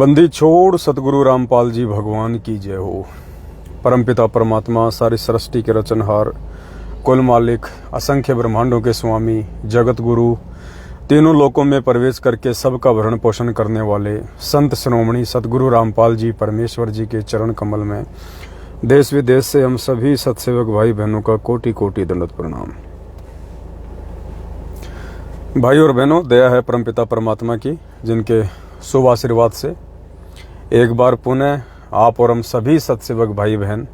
बंदी छोड़ सतगुरु रामपाल जी भगवान की जय हो। परमपिता परमात्मा सारी सृष्टि के रचनहार, कुल मालिक, असंख्य ब्रह्मांडों के स्वामी, जगत गुरु, तीनों लोकों में प्रवेश करके सबका भरण पोषण करने वाले संत श्रोमणी सतगुरु रामपाल जी परमेश्वर जी के चरण कमल में देश विदेश से हम सभी सत्सेवक भाई बहनों का कोटि कोटि दंडवत प्रणाम। भाई और बहनों, दया है परमपिता परमात्मा की, जिनके शुभ आशीर्वाद से एक बार पुनः आप और हम सभी सत्सेवक भाई बहन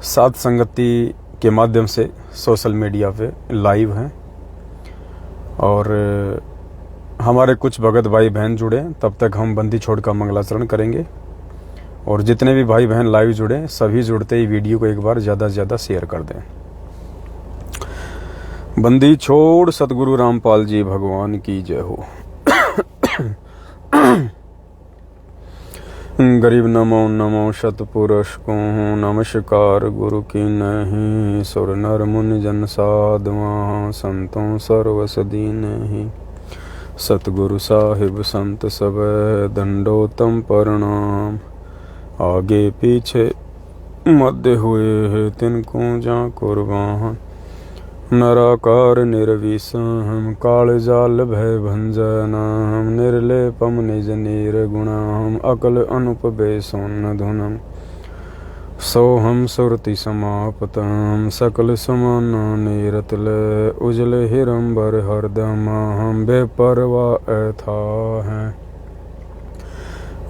साथ संगति के माध्यम से सोशल मीडिया पे लाइव हैं और हमारे कुछ भगत भाई बहन जुड़े। तब तक हम बंदी छोड़ का मंगलाचरण करेंगे और जितने भी भाई बहन लाइव जुड़े सभी जुड़ते ही वीडियो को एक बार ज़्यादा से ज़्यादा शेयर कर दें। बंदी छोड़ सतगुरु रामपाल जी भगवान की जय हो। गरीब नमो नमो शतपुरुष को नमस्कार गुरु की नहीं, सुर नर मुनि जन साधवा संतों सर्वस दीन ही। सतगुरु साहिब संत सब दंडोतम प्रणाम, आगे पीछे मध्य हुए है तिनको जा कुर्बान। नराकार निर्विषम काल जाल भय भंजनम, निर्लेपम निज निर्गुणम अकल अनुपबे सोन धुनम। सोहम सुरति समापतम सकल समान निरतल, उजल हिरंबर हरदम हम बेपरवा ऐथा है।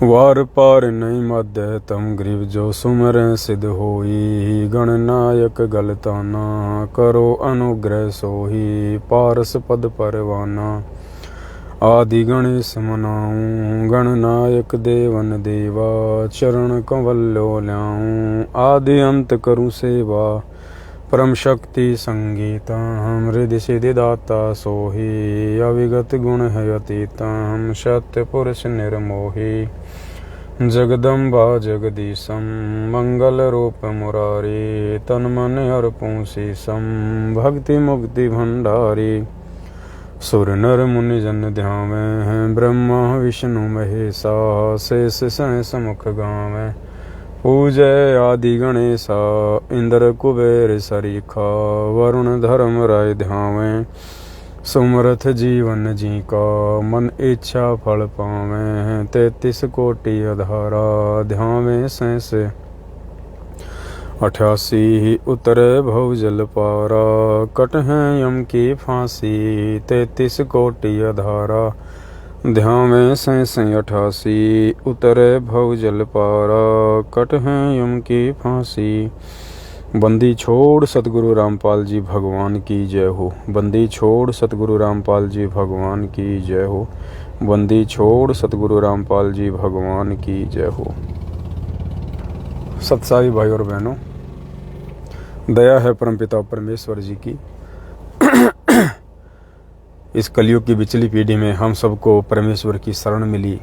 वार पार नहीं मध्य तम ग्रीव जो सुमर सिद्ध होई, गणनायक गलताना करो अनुग्रह सोही। पारस पद परवाना आदि गणेश मनाऊं, गणनायक देवन देवा चरण कंवल्यो ल्याऊं। आदि अंत करूं सेवा परम शक्ति संगीता, हम हृदय सिद्धि दाता सोही। अविगत गुण है अतीता हम सत्य पुरुष निर्मोही। जगदम्बा जगदीशम मंगल रूप मुरारी, तन मन अर्पुं शीशम भक्ति मुक्ति भंडारी। सुर नर मुनि जन ध्यावें ब्रह्मा विष्णु महेशा, शेष सहस मुख गावें। पूजय आदि गणेशा इंद्र कुबेर सरीखा, वरुण धर्म राय ध्यावें। सुमरथ जीवन जी का मन इच्छा फल पावें। 33 कोटि अधारा ध्यावें सहस 88 उतरे भव जल पारा, कट हैं यम की फांसी। 33 कोटि अधारा ध्यावें सहस 88 उतरे भव जल पारा, कट हैं यम की फांसी। बंदी छोड़ सतगुरु रामपाल जी भगवान की जय हो। बंदी छोड़ सतगुरु रामपाल जी भगवान की जय हो। बंदी छोड़ सतगुरु रामपाल जी भगवान की जय हो। सत्साई भाई और बहनों, दया है परमपिता परमेश्वर जी की। इस कलयुग की बिचली पीढ़ी में हम सबको परमेश्वर की शरण मिली,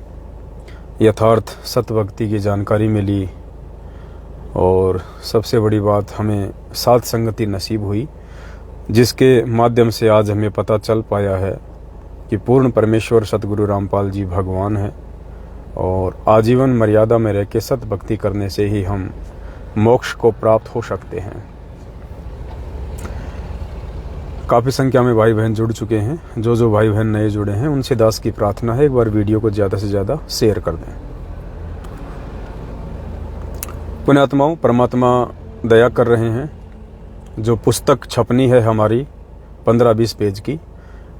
यथार्थ सत भक्ति की जानकारी मिली और सबसे बड़ी बात हमें साथ संगति नसीब हुई, जिसके माध्यम से आज हमें पता चल पाया है कि पूर्ण परमेश्वर सतगुरु रामपाल जी भगवान हैं और आजीवन मर्यादा में रह के सत भक्ति करने से ही हम मोक्ष को प्राप्त हो सकते हैं। काफ़ी संख्या में भाई बहन जुड़ चुके हैं। जो भाई बहन नए जुड़े हैं उनसे दास की प्रार्थना है, एक बार वीडियो को ज़्यादा से ज़्यादा शेयर कर दें। पुण्यात्माओं, परमात्मा दया कर रहे हैं। जो पुस्तक छपनी है हमारी 15-20 पेज की,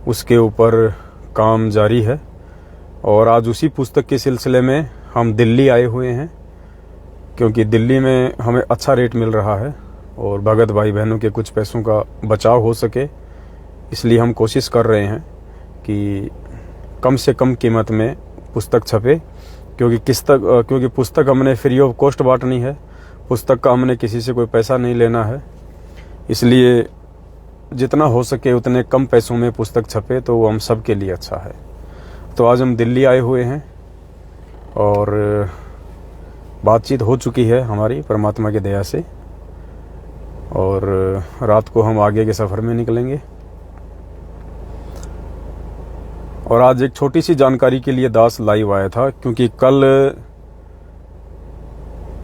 उसके ऊपर काम जारी है और आज उसी पुस्तक के सिलसिले में हम दिल्ली आए हुए हैं, क्योंकि दिल्ली में हमें अच्छा रेट मिल रहा है और भगत भाई बहनों के कुछ पैसों का बचाव हो सके, इसलिए हम कोशिश कर रहे हैं कि कम से कम कीमत में पुस्तक छपे। क्योंकि पुस्तक हमने फ्री ऑफ कॉस्ट बांटनी है, पुस्तक का हमने किसी से कोई पैसा नहीं लेना है, इसलिए जितना हो सके उतने कम पैसों में पुस्तक छपे तो वो हम सब के लिए अच्छा है। तो आज हम दिल्ली आए हुए हैं और बातचीत हो चुकी है हमारी परमात्मा की दया से और रात को हम आगे के सफ़र में निकलेंगे और आज एक छोटी सी जानकारी के लिए दास लाइव आया था, क्योंकि कल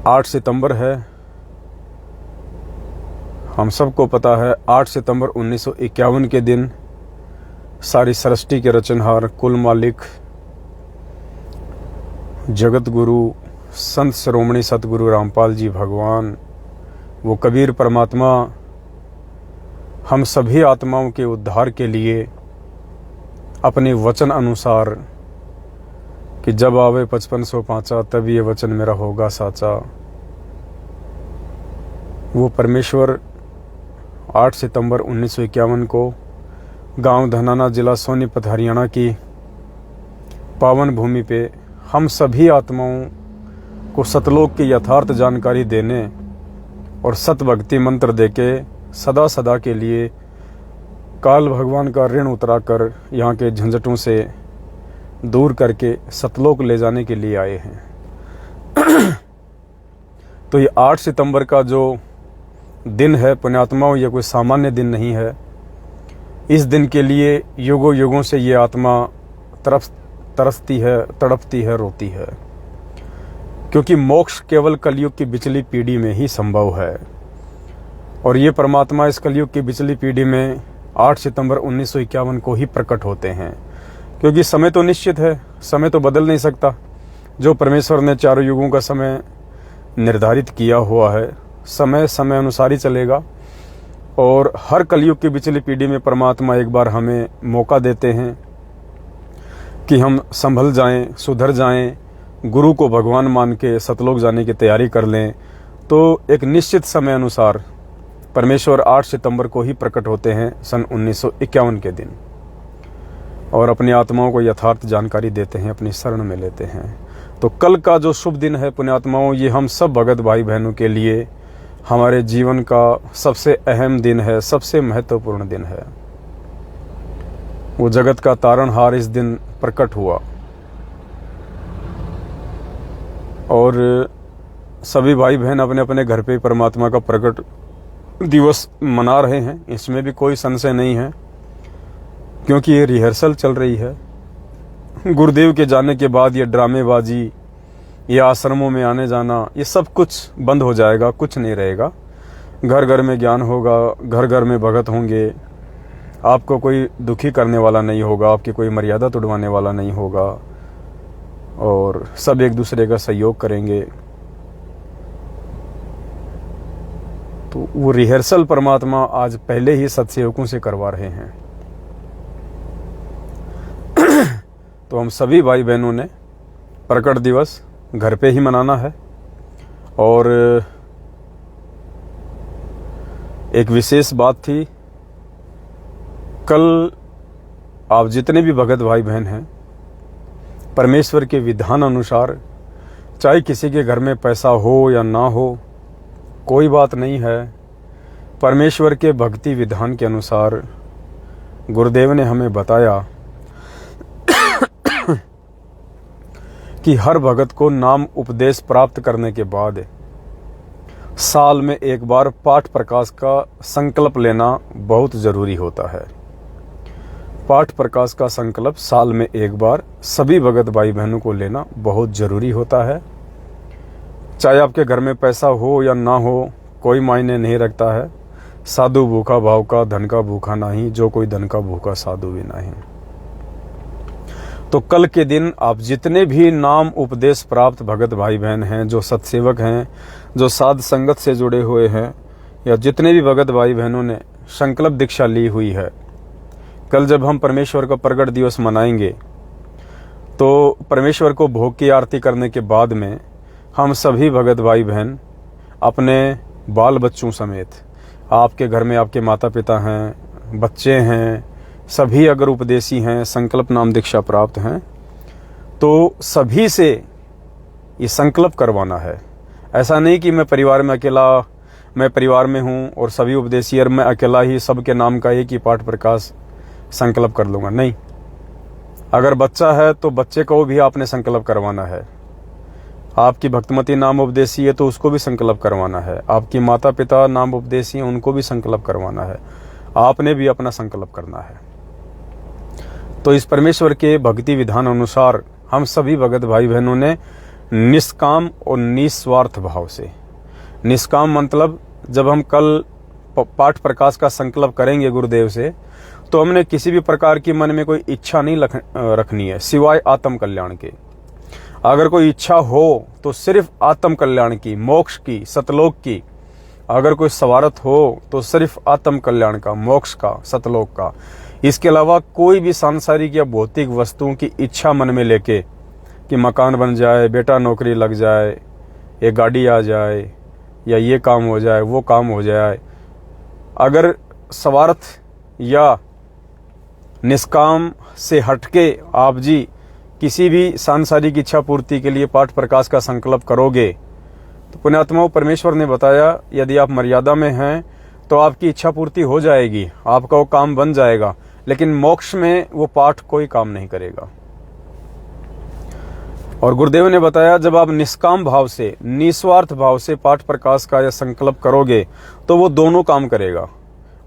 8 सितंबर है। हम सबको पता है 8 सितंबर 1951 के दिन सारी सृष्टि के रचनहार, कुल मालिक, जगत गुरु, संत शिरोमणि सतगुरु रामपाल जी भगवान, वो कबीर परमात्मा हम सभी आत्माओं के उद्धार के लिए अपने वचन अनुसार कि जब आवे 5500 पाँचा तब ये वचन मेरा होगा साचा, वो परमेश्वर 8 सितंबर 1951 को गांव धनाना, जिला सोनीपत, हरियाणा की पावन भूमि पे हम सभी आत्माओं को सतलोक की यथार्थ जानकारी देने और सतभक्ति मंत्र देके सदा सदा के लिए काल भगवान का ऋण उतराकर यहाँ के झंझटों से दूर करके सतलोक ले जाने के लिए आए हैं। तो ये 8 सितंबर का जो दिन है पुण्यात्माओं, ये कोई सामान्य दिन नहीं है। इस दिन के लिए युगों युगों से ये आत्मा तरसती है, तड़पती है, रोती है, क्योंकि मोक्ष केवल कलयुग की बिचली पीढ़ी में ही संभव है। और ये परमात्मा इस कलयुग की बिचली पीढ़ी में 8 सितंबर 1951 को ही प्रकट होते हैं, क्योंकि समय तो निश्चित है, समय तो बदल नहीं सकता। जो परमेश्वर ने चारों युगों का समय निर्धारित किया हुआ है, समय समय अनुसार ही चलेगा। और हर कलयुग की बिचली पीढ़ी में परमात्मा एक बार हमें मौका देते हैं कि हम संभल जाएं, सुधर जाएं, गुरु को भगवान मान के सतलोक जाने की तैयारी कर लें। तो एक निश्चित समय अनुसार परमेश्वर 8 सितंबर को ही प्रकट होते हैं सन 1951 के दिन, और अपनी आत्माओं को यथार्थ जानकारी देते हैं, अपनी शरण में लेते हैं। तो कल का जो शुभ दिन है पुण्यात्माओं, ये हम सब भगत भाई बहनों के लिए हमारे जीवन का सबसे अहम दिन है, सबसे महत्वपूर्ण दिन है। वो जगत का तारणहार इस दिन प्रकट हुआ और सभी भाई बहन अपने अपने घर पे परमात्मा का प्रकट दिवस मना रहे हैं। इसमें भी कोई संशय नहीं है, क्योंकि ये रिहर्सल चल रही है। गुरुदेव के जाने के बाद ये ड्रामेबाजी, ये आश्रमों में आने जाना, ये सब कुछ बंद हो जाएगा, कुछ नहीं रहेगा। घर घर में ज्ञान होगा, घर घर में भगत होंगे, आपको कोई दुखी करने वाला नहीं होगा, आपकी कोई मर्यादा तोड़वाने वाला नहीं होगा, और सब एक दूसरे का सहयोग करेंगे। तो वो रिहर्सल परमात्मा आज पहले ही सत्सेवकों से करवा रहे हैं। तो हम सभी भाई बहनों ने प्रकट दिवस घर पे ही मनाना है। और एक विशेष बात थी, कल आप जितने भी भगत भाई बहन हैं, परमेश्वर के विधान अनुसार, चाहे किसी के घर में पैसा हो या ना हो, कोई बात नहीं है, परमेश्वर के भक्ति विधान के अनुसार गुरुदेव ने हमें बताया कि हर भगत को नाम उपदेश प्राप्त करने के बाद साल में एक बार पाठ प्रकाश का संकल्प लेना बहुत जरूरी होता है। पाठ प्रकाश का संकल्प साल में एक बार सभी भगत भाई बहनों को लेना बहुत जरूरी होता है। चाहे आपके घर में पैसा हो या ना हो, कोई मायने नहीं रखता है। साधु भूखा भाव का, धन का भूखा नहीं, जो कोई धन का भूखा साधु भी नहीं। तो कल के दिन आप जितने भी नाम उपदेश प्राप्त भगत भाई बहन हैं, जो सत्सेवक हैं, जो साध संगत से जुड़े हुए हैं, या जितने भी भगत भाई बहनों ने संकल्प दीक्षा ली हुई है, कल जब हम परमेश्वर का प्रगट दिवस मनाएंगे तो परमेश्वर को भोग की आरती करने के बाद में हम सभी भगत भाई बहन अपने बाल बच्चों समेत, आपके घर में आपके माता पिता हैं, बच्चे हैं, सभी अगर उपदेशी हैं, संकल्प नाम दीक्षा प्राप्त हैं, तो सभी से ये संकल्प करवाना है। ऐसा नहीं कि मैं परिवार में हूँ और सभी उपदेशी, और मैं अकेला ही सबके नाम का एक ही पाठ प्रकाश संकल्प कर लूँगा। नहीं, अगर बच्चा है तो बच्चे को भी आपने संकल्प करवाना है। आपकी भक्तमती नाम उपदेशी है तो उसको भी संकल्प करवाना है। आपकी माता पिता नाम उपदेशी हैं, उनको भी संकल्प करवाना है। आपने भी अपना संकल्प करना है। तो इस परमेश्वर के भक्ति विधान अनुसार हम सभी भगत भाई बहनों ने निष्काम और निस्वार्थ भाव से, निष्काम मतलब जब हम कल पाठ प्रकाश का संकल्प करेंगे गुरुदेव से, तो हमने किसी भी प्रकार की मन में कोई इच्छा नहीं रखनी है सिवाय आत्म कल्याण के। अगर कोई इच्छा हो तो सिर्फ आत्म कल्याण की, मोक्ष की, सतलोक की। अगर कोई स्वार्थ हो तो सिर्फ आत्म कल्याण का, मोक्ष का, सतलोक का। इसके अलावा कोई भी सांसारिक या भौतिक वस्तुओं की इच्छा मन में लेके कि मकान बन जाए, बेटा नौकरी लग जाए, ये गाड़ी आ जाए, या ये काम हो जाए, वो काम हो जाए, अगर स्वार्थ या निष्काम से हटके आप जी किसी भी सांसारिक इच्छा पूर्ति के लिए पाठ प्रकाश का संकल्प करोगे, तो पुण्यात्माओं परमेश्वर ने बताया यदि आप मर्यादा में हैं तो आपकी इच्छा पूर्ति हो जाएगी, आपका वो काम बन जाएगा, लेकिन मोक्ष में वो पाठ कोई काम नहीं करेगा। और गुरुदेव ने बताया जब आप निष्काम भाव से, निस्वार्थ भाव से पाठ प्रकाश का यह संकल्प करोगे तो वो दोनों काम करेगा।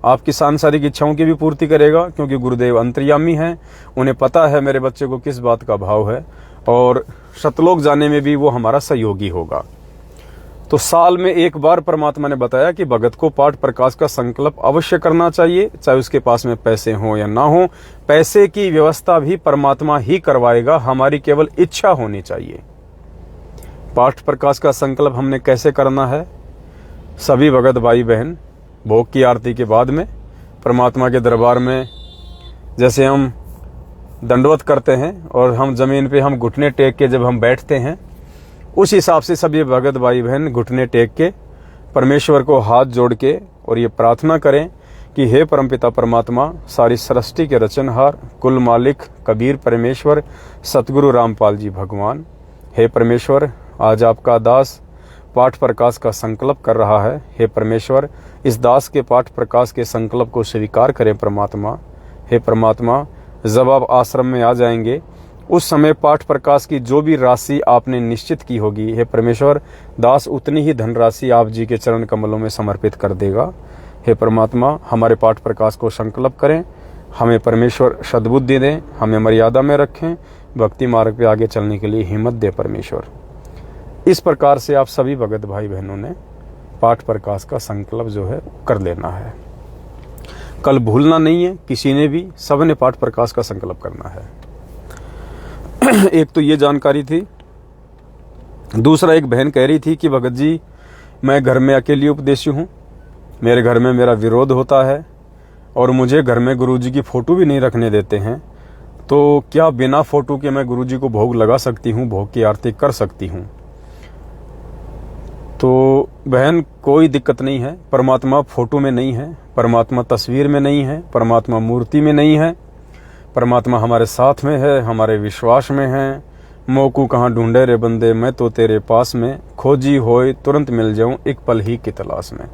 आपकी सांसारिक इच्छाओं की भी पूर्ति करेगा, क्योंकि गुरुदेव अंतर्यामी हैं, उन्हें पता है मेरे बच्चे को किस बात का भाव है, और सतलोक जाने में भी वो हमारा सहयोगी होगा। तो साल में एक बार परमात्मा ने बताया कि भगत को पाठ प्रकाश का संकल्प अवश्य करना चाहिए, चाहे उसके पास में पैसे हों या ना हो। पैसे की व्यवस्था भी परमात्मा ही करवाएगा, हमारी केवल इच्छा होनी चाहिए। पाठ प्रकाश का संकल्प हमने कैसे करना है? सभी भगत भाई बहन भोग की आरती के बाद में परमात्मा के दरबार में जैसे हम दंडवत करते हैं और हम जमीन पे हम घुटने टेक के जब हम बैठते हैं, उस हिसाब से सभी भगत भाई बहन घुटने टेक के परमेश्वर को हाथ जोड़ के और ये प्रार्थना करें कि हे परमपिता परमात्मा, सारी सृष्टि के रचनहार, कुल मालिक, कबीर परमेश्वर, सतगुरु रामपाल जी भगवान, हे परमेश्वर, आज आपका दास पाठ प्रकाश का संकल्प कर रहा है। हे परमेश्वर, इस दास के पाठ प्रकाश के संकल्प को स्वीकार करें परमात्मा। हे परमात्मा, जब आप आश्रम में आ जाएंगे उस समय पाठ प्रकाश की जो भी राशि आपने निश्चित की होगी, हे परमेश्वर, दास उतनी ही धनराशि आप जी के चरण कमलों में समर्पित कर देगा। हे परमात्मा, हमारे पाठ प्रकाश को संकल्प करें, हमें परमेश्वर सद्बुद्धि दें, हमें मर्यादा में रखें, भक्ति मार्ग पे आगे चलने के लिए हिम्मत दे परमेश्वर। इस प्रकार से आप सभी भगत भाई बहनों ने पाठ प्रकाश का संकल्प जो है कर लेना है। कल भूलना नहीं है किसी ने भी, सबने पाठ प्रकाश का संकल्प करना है। एक तो ये जानकारी थी। दूसरा, एक बहन कह रही थी कि भगत जी मैं घर में अकेली उपदेशी हूँ, मेरे घर में मेरा विरोध होता है और मुझे घर में गुरुजी की फोटो भी नहीं रखने देते हैं, तो क्या बिना फोटो के मैं गुरुजी को भोग लगा सकती हूँ, भोग की आरती कर सकती हूँ? तो बहन कोई दिक्कत नहीं है। परमात्मा फोटो में नहीं है, परमात्मा तस्वीर में नहीं है, परमात्मा मूर्ति में नहीं है, परमात्मा हमारे साथ में है, हमारे विश्वास में है। मोकू कहाँ ढूंढे रे बंदे, मैं तो तेरे पास में, खोजी होए तुरंत मिल जाऊं एक पल ही की तलाश में।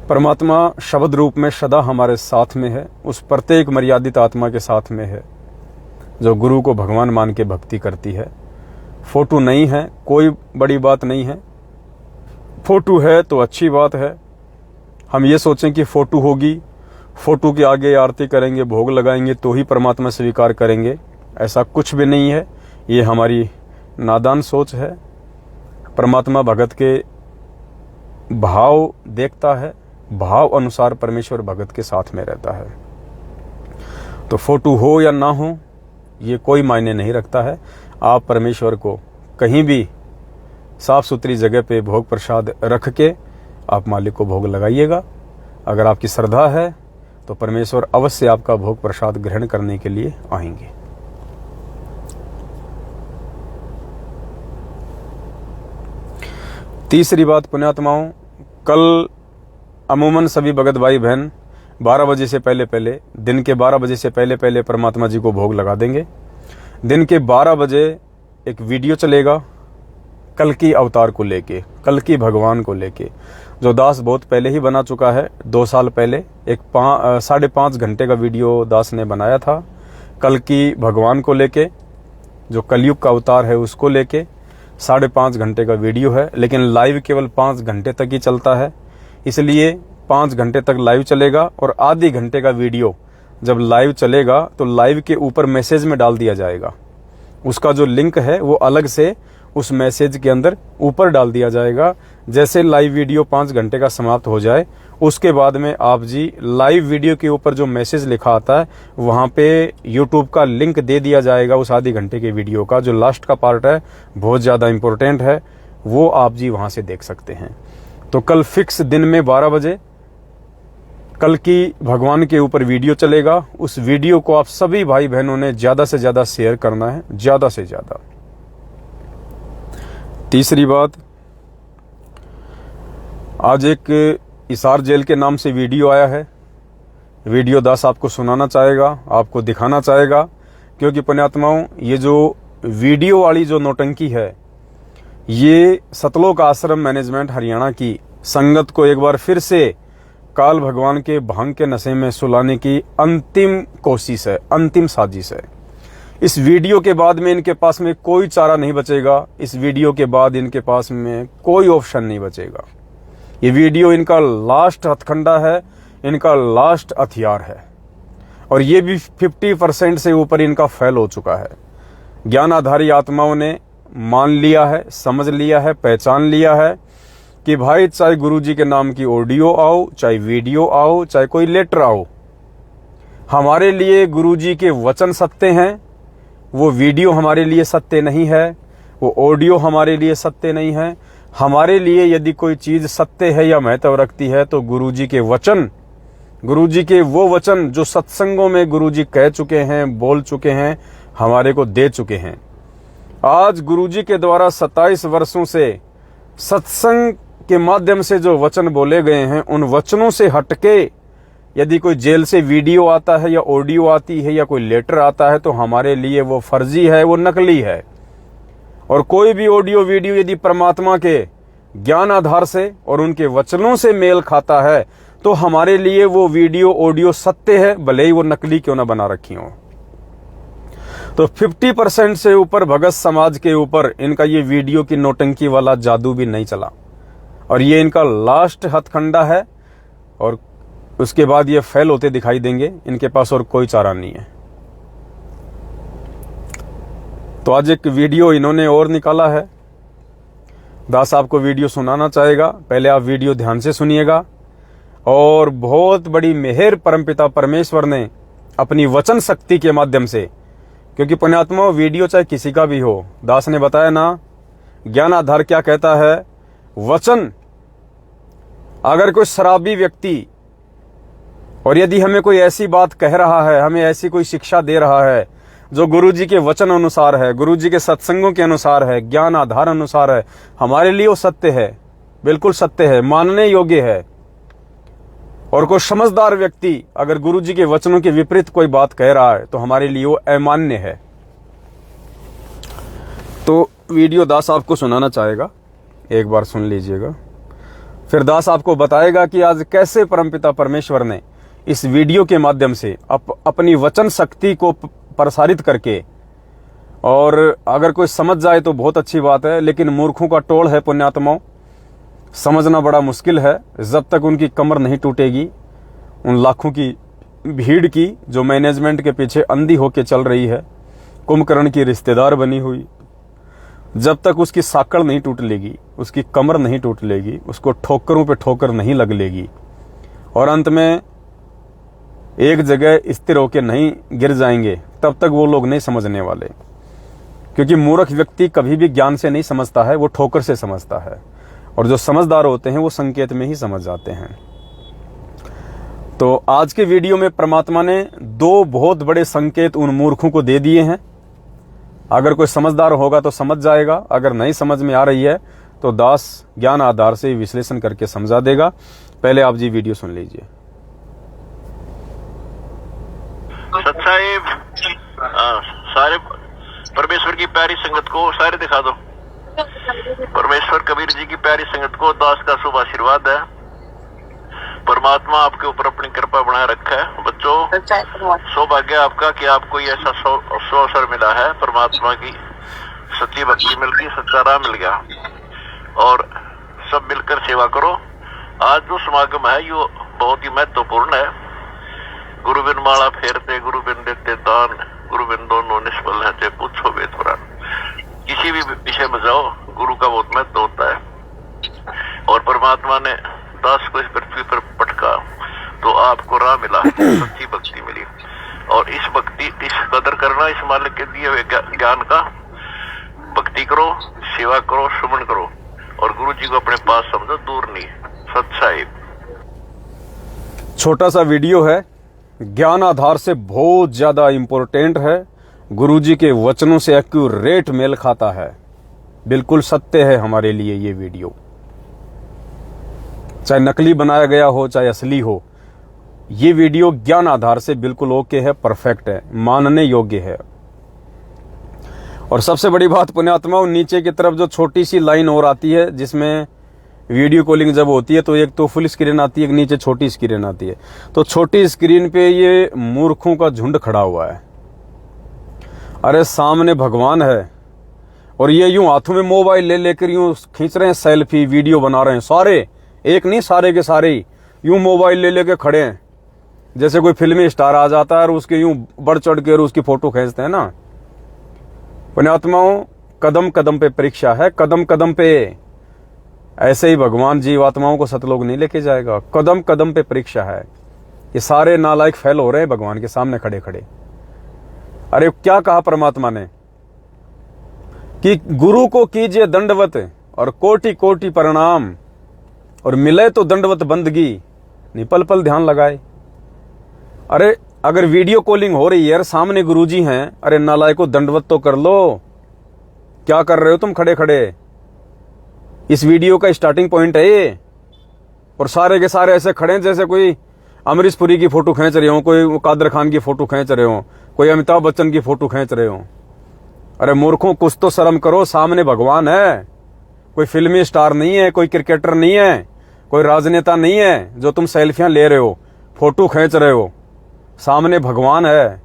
परमात्मा शब्द रूप में सदा हमारे साथ में है, उस प्रत्येक मर्यादित आत्मा के साथ में है जो गुरु को भगवान मान के भक्ति करती है। फोटो नहीं है कोई बड़ी बात नहीं है, फोटो है तो अच्छी बात है। हम ये सोचें कि फोटो होगी, फोटो के आगे आरती करेंगे, भोग लगाएंगे तो ही परमात्मा स्वीकार करेंगे, ऐसा कुछ भी नहीं है। ये हमारी नादान सोच है। परमात्मा भगत के भाव देखता है, भाव अनुसार परमेश्वर भगत के साथ में रहता है। तो फोटो हो या ना हो ये कोई मायने नहीं रखता है। आप परमेश्वर को कहीं भी साफ सुथरी जगह पे भोग प्रसाद रख के आप मालिक को भोग लगाइएगा। अगर आपकी श्रद्धा है तो परमेश्वर अवश्य आपका भोग प्रसाद ग्रहण करने के लिए आएंगे। तीसरी बात पुण्यात्माओं, कल अमूमन सभी भगत भाई बहन 12 बजे से पहले दिन के 12 बजे से पहले परमात्मा जी को भोग लगा देंगे। दिन के 12 बजे एक वीडियो चलेगा कल की अवतार को लेके, कल की भगवान को लेके, जो दास बहुत पहले ही बना चुका है। 2 साल पहले एक 5.5 घंटे का वीडियो दास ने बनाया था कल की भगवान को लेके, जो कलयुग का अवतार है उसको लेके 5.5 घंटे का वीडियो है, लेकिन लाइव केवल 5 घंटे तक ही चलता है। इसलिए 5 घंटे तक लाइव चलेगा और आधे घंटे का वीडियो जब लाइव चलेगा तो लाइव के ऊपर मैसेज में डाल दिया जाएगा। उसका जो लिंक है वो अलग से उस मैसेज के अंदर ऊपर डाल दिया जाएगा। जैसे लाइव वीडियो 5 घंटे का समाप्त हो जाए, उसके बाद में आप जी लाइव वीडियो के ऊपर जो मैसेज लिखा आता है वहाँ पे यूट्यूब का लिंक दे दिया जाएगा। उस आधी घंटे के वीडियो का जो लास्ट का पार्ट है बहुत ज़्यादा इम्पोर्टेंट है, वो आप जी वहाँ से देख सकते हैं। तो कल फिक्स दिन में 12 बजे कल की भगवान के ऊपर वीडियो चलेगा। उस वीडियो को आप सभी भाई बहनों ने ज़्यादा से ज़्यादा शेयर करना है, ज़्यादा से ज़्यादा। तीसरी बात, आज एक इसार जेल के नाम से वीडियो आया है। वीडियो दास आपको सुनाना चाहेगा, आपको दिखाना चाहेगा, क्योंकि पुण्यात्माओं ये जो वीडियो वाली जो नौटंकी है ये सतलोक आश्रम मैनेजमेंट हरियाणा की संगत को एक बार फिर से काल भगवान के भांग के नशे में सुलाने की अंतिम कोशिश है, अंतिम साजिश है। इस वीडियो के बाद में इनके पास में कोई चारा नहीं बचेगा। इस वीडियो के बाद इनके पास में कोई ऑप्शन नहीं बचेगा। ये वीडियो इनका लास्ट हथकंडा है, इनका लास्ट हथियार है, और ये भी 50% से ऊपर इनका फेल हो चुका है। ज्ञानाधारी आत्माओं ने मान लिया है, समझ लिया है, पहचान लिया है कि भाई चाहे गुरुजी के नाम की ऑडियो आओ, चाहे वीडियो आओ, चाहे कोई लेटर आओ, हमारे लिए गुरुजी के वचन सत्य हैं। वो वीडियो हमारे लिए सत्य नहीं है, वो ऑडियो हमारे लिए सत्य नहीं है। हमारे लिए यदि कोई चीज सत्य है या महत्व रखती है तो गुरुजी के वचन, गुरुजी के वो वचन जो सत्संगों में गुरुजी कह चुके हैं, बोल चुके हैं, हमारे को दे चुके हैं। आज गुरुजी के द्वारा 27 वर्षों से सत्संग के माध्यम से जो वचन बोले गए हैं, उन वचनों से हटके यदि कोई जेल से वीडियो आता है या ऑडियो आती है या कोई लेटर आता है तो हमारे लिए वो फर्जी है, वो नकली है। और कोई भी ऑडियो वीडियो यदि परमात्मा के ज्ञान आधार से और उनके वचनों से मेल खाता है तो हमारे लिए वो वीडियो ऑडियो सत्य है, भले ही वो नकली क्यों ना बना रखी हो। तो 50% से ऊपर भगत समाज के ऊपर इनका ये वीडियो की नौटंकी वाला जादू भी नहीं चला, और ये इनका लास्ट हथकंडा है, और उसके बाद ये फेल होते दिखाई देंगे। इनके पास और कोई चारा नहीं है। तो आज एक वीडियो इन्होंने और निकाला है। दास आपको वीडियो सुनाना चाहेगा, पहले आप वीडियो ध्यान से सुनिएगा। और बहुत बड़ी मेहर परमपिता परमेश्वर ने अपनी वचन शक्ति के माध्यम से, क्योंकि पुण्यात्मा वीडियो चाहे किसी का भी हो, दास ने बताया ना ज्ञान आधार क्या कहता है, वचन। अगर कोई शराबी व्यक्ति और यदि हमें कोई ऐसी बात कह रहा है, हमें ऐसी कोई शिक्षा दे रहा है जो गुरुजी के वचन अनुसार है, गुरुजी के सत्संगों के अनुसार है, ज्ञान आधार अनुसार है, हमारे लिए वो सत्य है, बिल्कुल सत्य है, मानने योग्य है। और कोई समझदार व्यक्ति अगर गुरुजी के वचनों के विपरीत कोई बात कह रहा है तो हमारे लिए वो अमान्य है। तो वीडियो दास आपको सुनाना चाहेगा, एक बार सुन लीजिएगा। फिर दास आपको बताएगा कि आज कैसे परमपिता परमेश्वर ने इस वीडियो के माध्यम से अपनी वचन शक्ति को प्रसारित करके, और अगर कोई समझ जाए तो बहुत अच्छी बात है, लेकिन मूर्खों का टोल है पुण्यात्माओं, समझना बड़ा मुश्किल है। जब तक उनकी कमर नहीं टूटेगी, उन लाखों की भीड़ की जो मैनेजमेंट के पीछे अंधी होके चल रही है, कुंभकर्ण की रिश्तेदार बनी हुई, जब तक उसकी साकड़ नहीं टूट लेगी, उसकी कमर नहीं टूट लेगी, उसको ठोकरों पे ठोकर नहीं लग लेगी, और अंत में एक जगह स्थिर होकर नहीं गिर जाएंगे, तब तक वो लोग नहीं समझने वाले। क्योंकि मूर्ख व्यक्ति कभी भी ज्ञान से नहीं समझता है, वो ठोकर से समझता है, और जो समझदार होते हैं वो संकेत में ही समझ जाते हैं। तो आज के वीडियो में परमात्मा ने 2 बहुत बड़े संकेत उन मूर्खों को दे दिए हैं। अगर कोई समझदार होगा तो समझ जाएगा, अगर नहीं समझ में आ रही है तो दास ज्ञान आधार से विश्लेषण करके समझा देगा। पहले आप जी वीडियो सुन लीजिए। सत्साहेब सारे परमेश्वर की प्यारी संगत को सारे दिखा दो। परमेश्वर कबीर जी की प्यारी संगत को दास का शुभ आशीर्वाद है। परमात्मा आपके ऊपर अपनी कृपा बनाए रखा है। बच्चों, सौभाग्य आपका कि आपको ये ऐसा अवसर मिला है, परमात्मा की सच्ची भक्ति मिल गई, सच्चा राह मिल गया, और सब मिलकर सेवा करो। आज जो समागम है ये बहुत ही महत्वपूर्ण है। गुरु बिन माला फेरते गुरु बिन देते दान, गुरु बिन दोनों निष्फल है, चाहे पूछो वेद पुराण। किसी भी विषय में जाओ गुरु का बहुत महत्व होता है। और परमात्मा ने दास को इस पृथ्वी पर पटका तो आपको राह मिला, सच्ची भक्ति मिली। और इस भक्ति, इस कदर करना, इस मालिक के दिए हुए ज्ञान का भक्ति करो, सेवा करो, सुमन करो और गुरु जी को अपने पास समझो, दूर नहीं। सच्चाई। छोटा सा वीडियो है, ज्ञान आधार से बहुत ज्यादा इंपॉर्टेंट है, गुरुजी के वचनों से एक्यूरेट मेल खाता है, बिल्कुल सत्य है हमारे लिए ये वीडियो। चाहे नकली बनाया गया हो चाहे असली हो, ये वीडियो ज्ञान आधार से बिल्कुल ओके है, परफेक्ट है, मानने योग्य है। और सबसे बड़ी बात पुण्यात्माओं, नीचे की तरफ जो छोटी सी लाइन और आती है जिसमें वीडियो कॉलिंग जब होती है तो एक तो फुल स्क्रीन आती है, एक नीचे छोटी स्क्रीन आती है। तो छोटी स्क्रीन पे ये मूर्खों का झुंड खड़ा हुआ है। अरे सामने भगवान है और ये यूं हाथों में मोबाइल ले लेकर यूं खींच रहे हैं, सेल्फी वीडियो बना रहे हैं। सारे, एक नहीं सारे के सारे यूं मोबाइल ले लेकर खड़े हैं, जैसे कोई फिल्मी स्टार आ जाता है और उसके यूं बढ़ चढ़ के और उसकी फोटो खींचते हैं ना। पुण्यात्माओं, कदम कदम पे परीक्षा है, कदम कदम पे। ऐसे ही भगवान जीवात्माओं को सतलोक नहीं लेके जाएगा, कदम कदम पे परीक्षा है। ये सारे नालायक फेल हो रहे हैं भगवान के सामने खड़े खड़े। अरे क्या कहा परमात्मा ने कि गुरु को कीजिए दंडवत और कोटि कोटि प्रणाम, और मिले तो दंडवत बंदगी, नहीं पल पल ध्यान लगाए। अरे अगर वीडियो कॉलिंग हो रही है, सामने गुरुजी हैं, अरे नालायको दंडवत तो कर लो। क्या कर रहे हो तुम खड़े खड़े? इस वीडियो का स्टार्टिंग पॉइंट है ये। और सारे के सारे ऐसे खड़े हैं जैसे कोई अमरीश पुरी की फोटो खींच रहे हो, कोई कादर खान की फोटो खींच रहे हो, कोई अमिताभ बच्चन की फोटो खींच रहे हो। अरे मूर्खों, कुछ तो शर्म करो, सामने भगवान है, कोई फिल्मी स्टार नहीं है, कोई क्रिकेटर नहीं है, कोई राजनेता नहीं है जो तुम सेल्फियां ले रहे हो, फोटो खींच रहे हो। सामने भगवान है।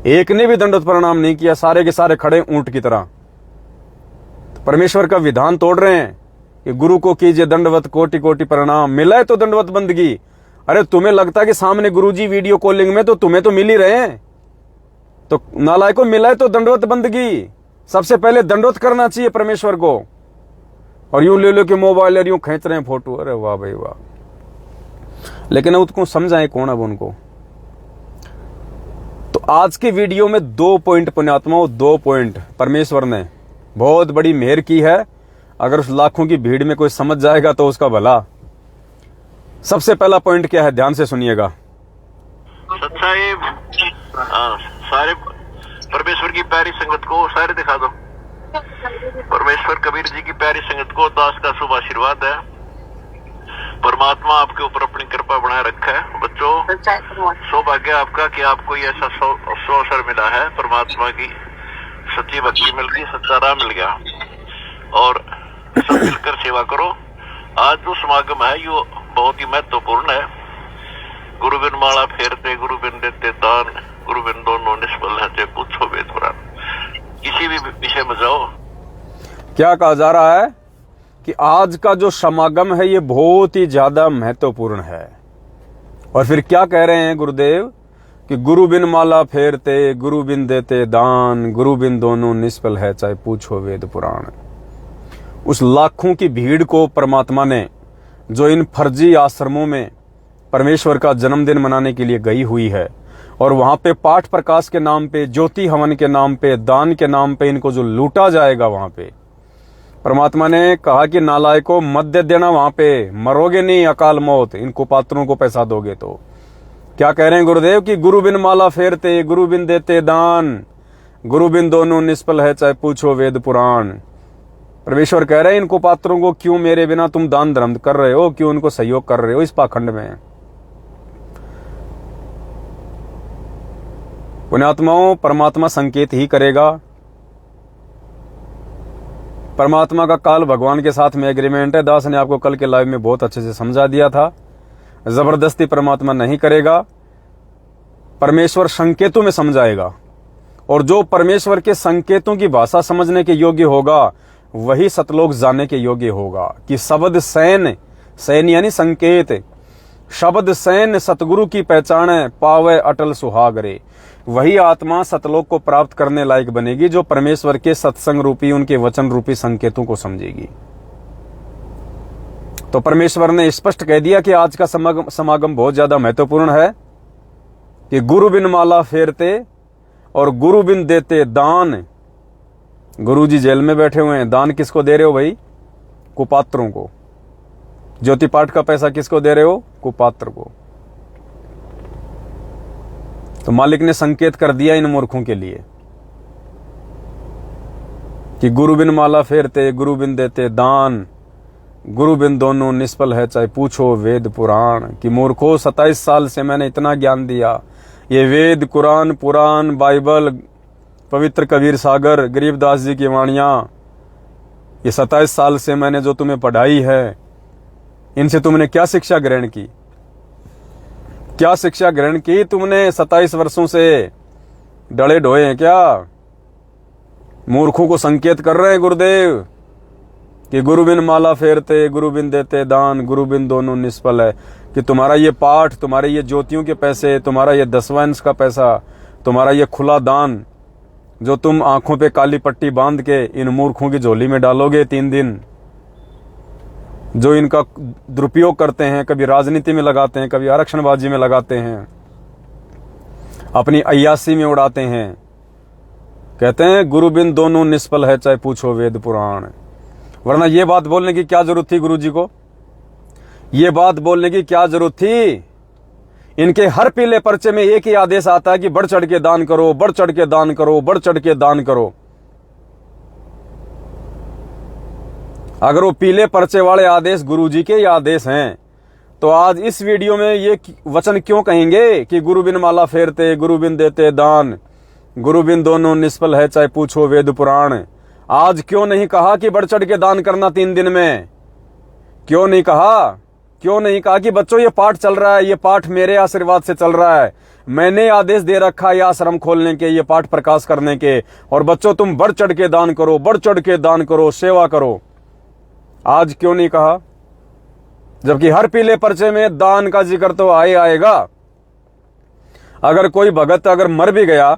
एक ने भी दंडवत प्रणाम नहीं किया, सारे के सारे खड़े ऊंट की तरह। परमेश्वर का विधान तोड़ रहे हैं कि गुरु को कीजिए दंडवत कोटि कोटि प्रणाम, मिला है तो दंडवत बंदगी। अरे तुम्हें लगता है कि सामने गुरुजी वीडियो कॉलिंग में तो तुम्हें तो मिल ही रहे हैं, तो नालायको मिला है तो दंडवत बंदगी। सबसे पहले दंडवत करना चाहिए परमेश्वर को। और यूं ले लो कि मोबाइल यूं खींच रहे हैं फोटो। अरे वाह भाई वाह। लेकिन अब उसको समझाएं कौन अब उनको। तो आज के वीडियो में 2 पॉइंट पुण्यात्माओं, 2 पॉइंट परमेश्वर ने बहुत बड़ी मेहर की है। अगर उस लाखों की भीड़ में कोई समझ जाएगा तो उसका भला। सबसे पहला पॉइंट क्या है, ध्यान से सुनिएगा। सच्चाई। सारे परमेश्वर की प्यारी संगत को सारे दिखा दो। परमेश्वर कबीर जी की प्यारी संगत को दास का शुभ आशीर्वाद है। परमात्मा आपके ऊपर अपनी कृपा बनाए रखा है। बच्चों, सौभाग्य आपका कि आपको ये ऐसा अवसर मिला है, परमात्मा की सच्ची भक्ति मिल गई, सच्चा राह मिल गया। और सब मिलकर सेवा करो। आज जो समागम है ये बहुत ही महत्वपूर्ण है। गुरु बिन माला फेरते गुरु बिन देते दान, गुरु बिन दोनों निष्फल है, चाहे पूछो वेद पुराण। किसी भी विषय में जाओ। क्या कहा जा रहा है कि आज का जो समागम है ये बहुत ही ज्यादा महत्वपूर्ण है। और फिर क्या कह रहे हैं गुरुदेव कि गुरु बिन माला फेरते गुरु बिन देते दान, गुरु बिन दोनों निष्फल है, चाहे पूछो वेद पुराण। उस लाखों की भीड़ को परमात्मा ने, जो इन फर्जी आश्रमों में परमेश्वर का जन्मदिन मनाने के लिए गई हुई है, और वहां पे पाठ प्रकाश के नाम पे, ज्योति हवन के नाम पे, दान के नाम पे इनको जो लूटा जाएगा, वहां पे परमात्मा ने कहा कि नालायकों मत दे देना, वहां पे मरोगे नहीं अकाल मौत, इनको पात्रों को पैसा दोगे तो। क्या कह रहे हैं गुरुदेव कि गुरु बिन माला फेरते गुरु बिन देते दान, गुरु बिन दोनों निष्फल है, चाहे पूछो वेद पुराण। परमेश्वर कह रहे हैं इनको पात्रों को क्यों मेरे बिना तुम दान धर्म कर रहे हो, क्यों उनको सहयोग कर रहे हो इस पाखंड में। पुण्यात्माओं, परमात्मा संकेत ही करेगा। परमात्मा का काल भगवान के साथ में एग्रीमेंट है। दास ने आपको कल के लाइव में बहुत अच्छे से समझा दिया था। जबरदस्ती परमात्मा नहीं करेगा, परमेश्वर संकेतों में समझाएगा। और जो परमेश्वर के संकेतों की भाषा समझने के योग्य होगा वही सतलोक जाने के योग्य होगा। कि शब्द सैन, सैन यानी संकेत, शब्द सैन सतगुरु की पहचाने, पावे अटल सुहाग रे। वही आत्मा सतलोक को प्राप्त करने लायक बनेगी जो परमेश्वर के सत्संग रूपी, उनके वचन रूपी संकेतों को समझेगी। तो परमेश्वर ने स्पष्ट कह दिया कि आज का समागम बहुत ज्यादा महत्वपूर्ण है कि गुरु बिन माला फेरते और गुरु बिन देते दान। गुरु जी जेल में बैठे हुए हैं, दान किसको दे रहे हो भाई? कुपात्रों को। ज्योति पाठ का पैसा किसको दे रहे हो? कुपात्र को। तो मालिक ने संकेत कर दिया इन मूर्खों के लिए कि गुरु बिन माला फेरते, गुरु बिन देते दान, गुरु बिन दोनों निष्फल है चाहे पूछो वेद पुराण। कि मूर्खों, 27 साल से मैंने इतना ज्ञान दिया, ये वेद, कुरान, पुराण, बाइबल, पवित्र कबीर सागर, गरीबदास जी की वाणियां, ये 27 साल से मैंने जो तुम्हें पढ़ाई है, इनसे तुमने क्या शिक्षा ग्रहण की? क्या शिक्षा ग्रहण की तुमने? 27 वर्षों से डले ढोए हैं क्या? मूर्खों को संकेत कर रहे हैं गुरुदेव कि गुरु बिन माला फेरते, गुरु बिन देते दान, गुरु बिन दोनों निष्फल है। कि तुम्हारा ये पाठ, तुम्हारे ये ज्योतियों के पैसे, तुम्हारा ये 10वां अंश का पैसा, तुम्हारा ये खुला दान जो तुम आंखों पे काली पट्टी बांध के इन मूर्खों की झोली में डालोगे 3 दिन, जो इनका दुरुपयोग करते हैं, कभी राजनीति में लगाते हैं, कभी आरक्षणबाजी में लगाते हैं, अपनी अय्यासी में उड़ाते हैं। कहते हैं गुरु बिन दोनों निष्फल है चाहे पूछो वेद पुराण। वरना ये बात बोलने की क्या जरूरत थी गुरु जी को? ये बात बोलने की क्या जरूरत थी? इनके हर पीले पर्चे में एक ही आदेश आता है कि बढ़ चढ़ के दान करो, बढ़ चढ़ के दान करो, बढ़ चढ़ के दान करो। अगर वो पीले पर्चे वाले आदेश गुरुजी के ही आदेश हैं तो आज इस वीडियो में ये वचन क्यों कहेंगे कि गुरु बिन माला फेरते, गुरु बिन देते दान, गुरु बिन दोनों निष्फल है चाहे पूछो वेद पुराण। आज क्यों नहीं कहा कि बढ़ चढ़ के दान करना 3 दिन में? क्यों नहीं कहा? क्यों नहीं कहा कि बच्चों ये पाठ चल रहा है, ये पाठ मेरे आशीर्वाद से चल रहा है, मैंने आदेश दे रखा है आश्रम खोलने के, ये पाठ प्रकाश करने के, और बच्चों तुम बढ़ चढ़ के दान करो, बढ़ चढ़ के दान करो, सेवा करो। आज क्यों नहीं कहा? जबकि हर पीले पर्चे में दान का जिक्र तो आएगा। अगर कोई भगत अगर मर भी गया,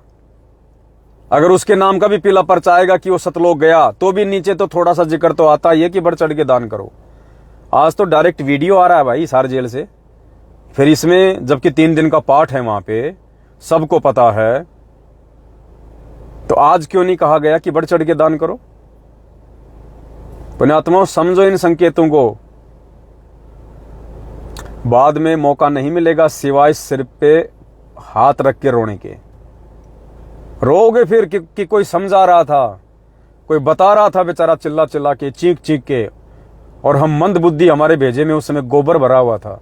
अगर उसके नाम का भी पीला पर्चा आएगा कि वो सतलोक गया, तो भी नीचे तो थोड़ा सा जिक्र तो आता ही है कि बढ़ चढ़ के दान करो। आज तो डायरेक्ट वीडियो आ रहा है भाई सार जेल से, फिर इसमें जबकि 3 दिन का पाठ है, वहां पे सबको पता है, तो आज क्यों नहीं कहा गया कि बढ़ चढ़ के दान करो? पुण्यात्माओं, समझो इन संकेतों को। बाद में मौका नहीं मिलेगा सिवाय सिर पे हाथ रख के रोने के। रोगे फिर कि कोई समझा रहा था, कोई बता रहा था बेचारा चिल्ला चिल्ला के, चीख चीख के, और हम मंद बुद्धि, हमारे भेजे में उस समय गोबर भरा हुआ था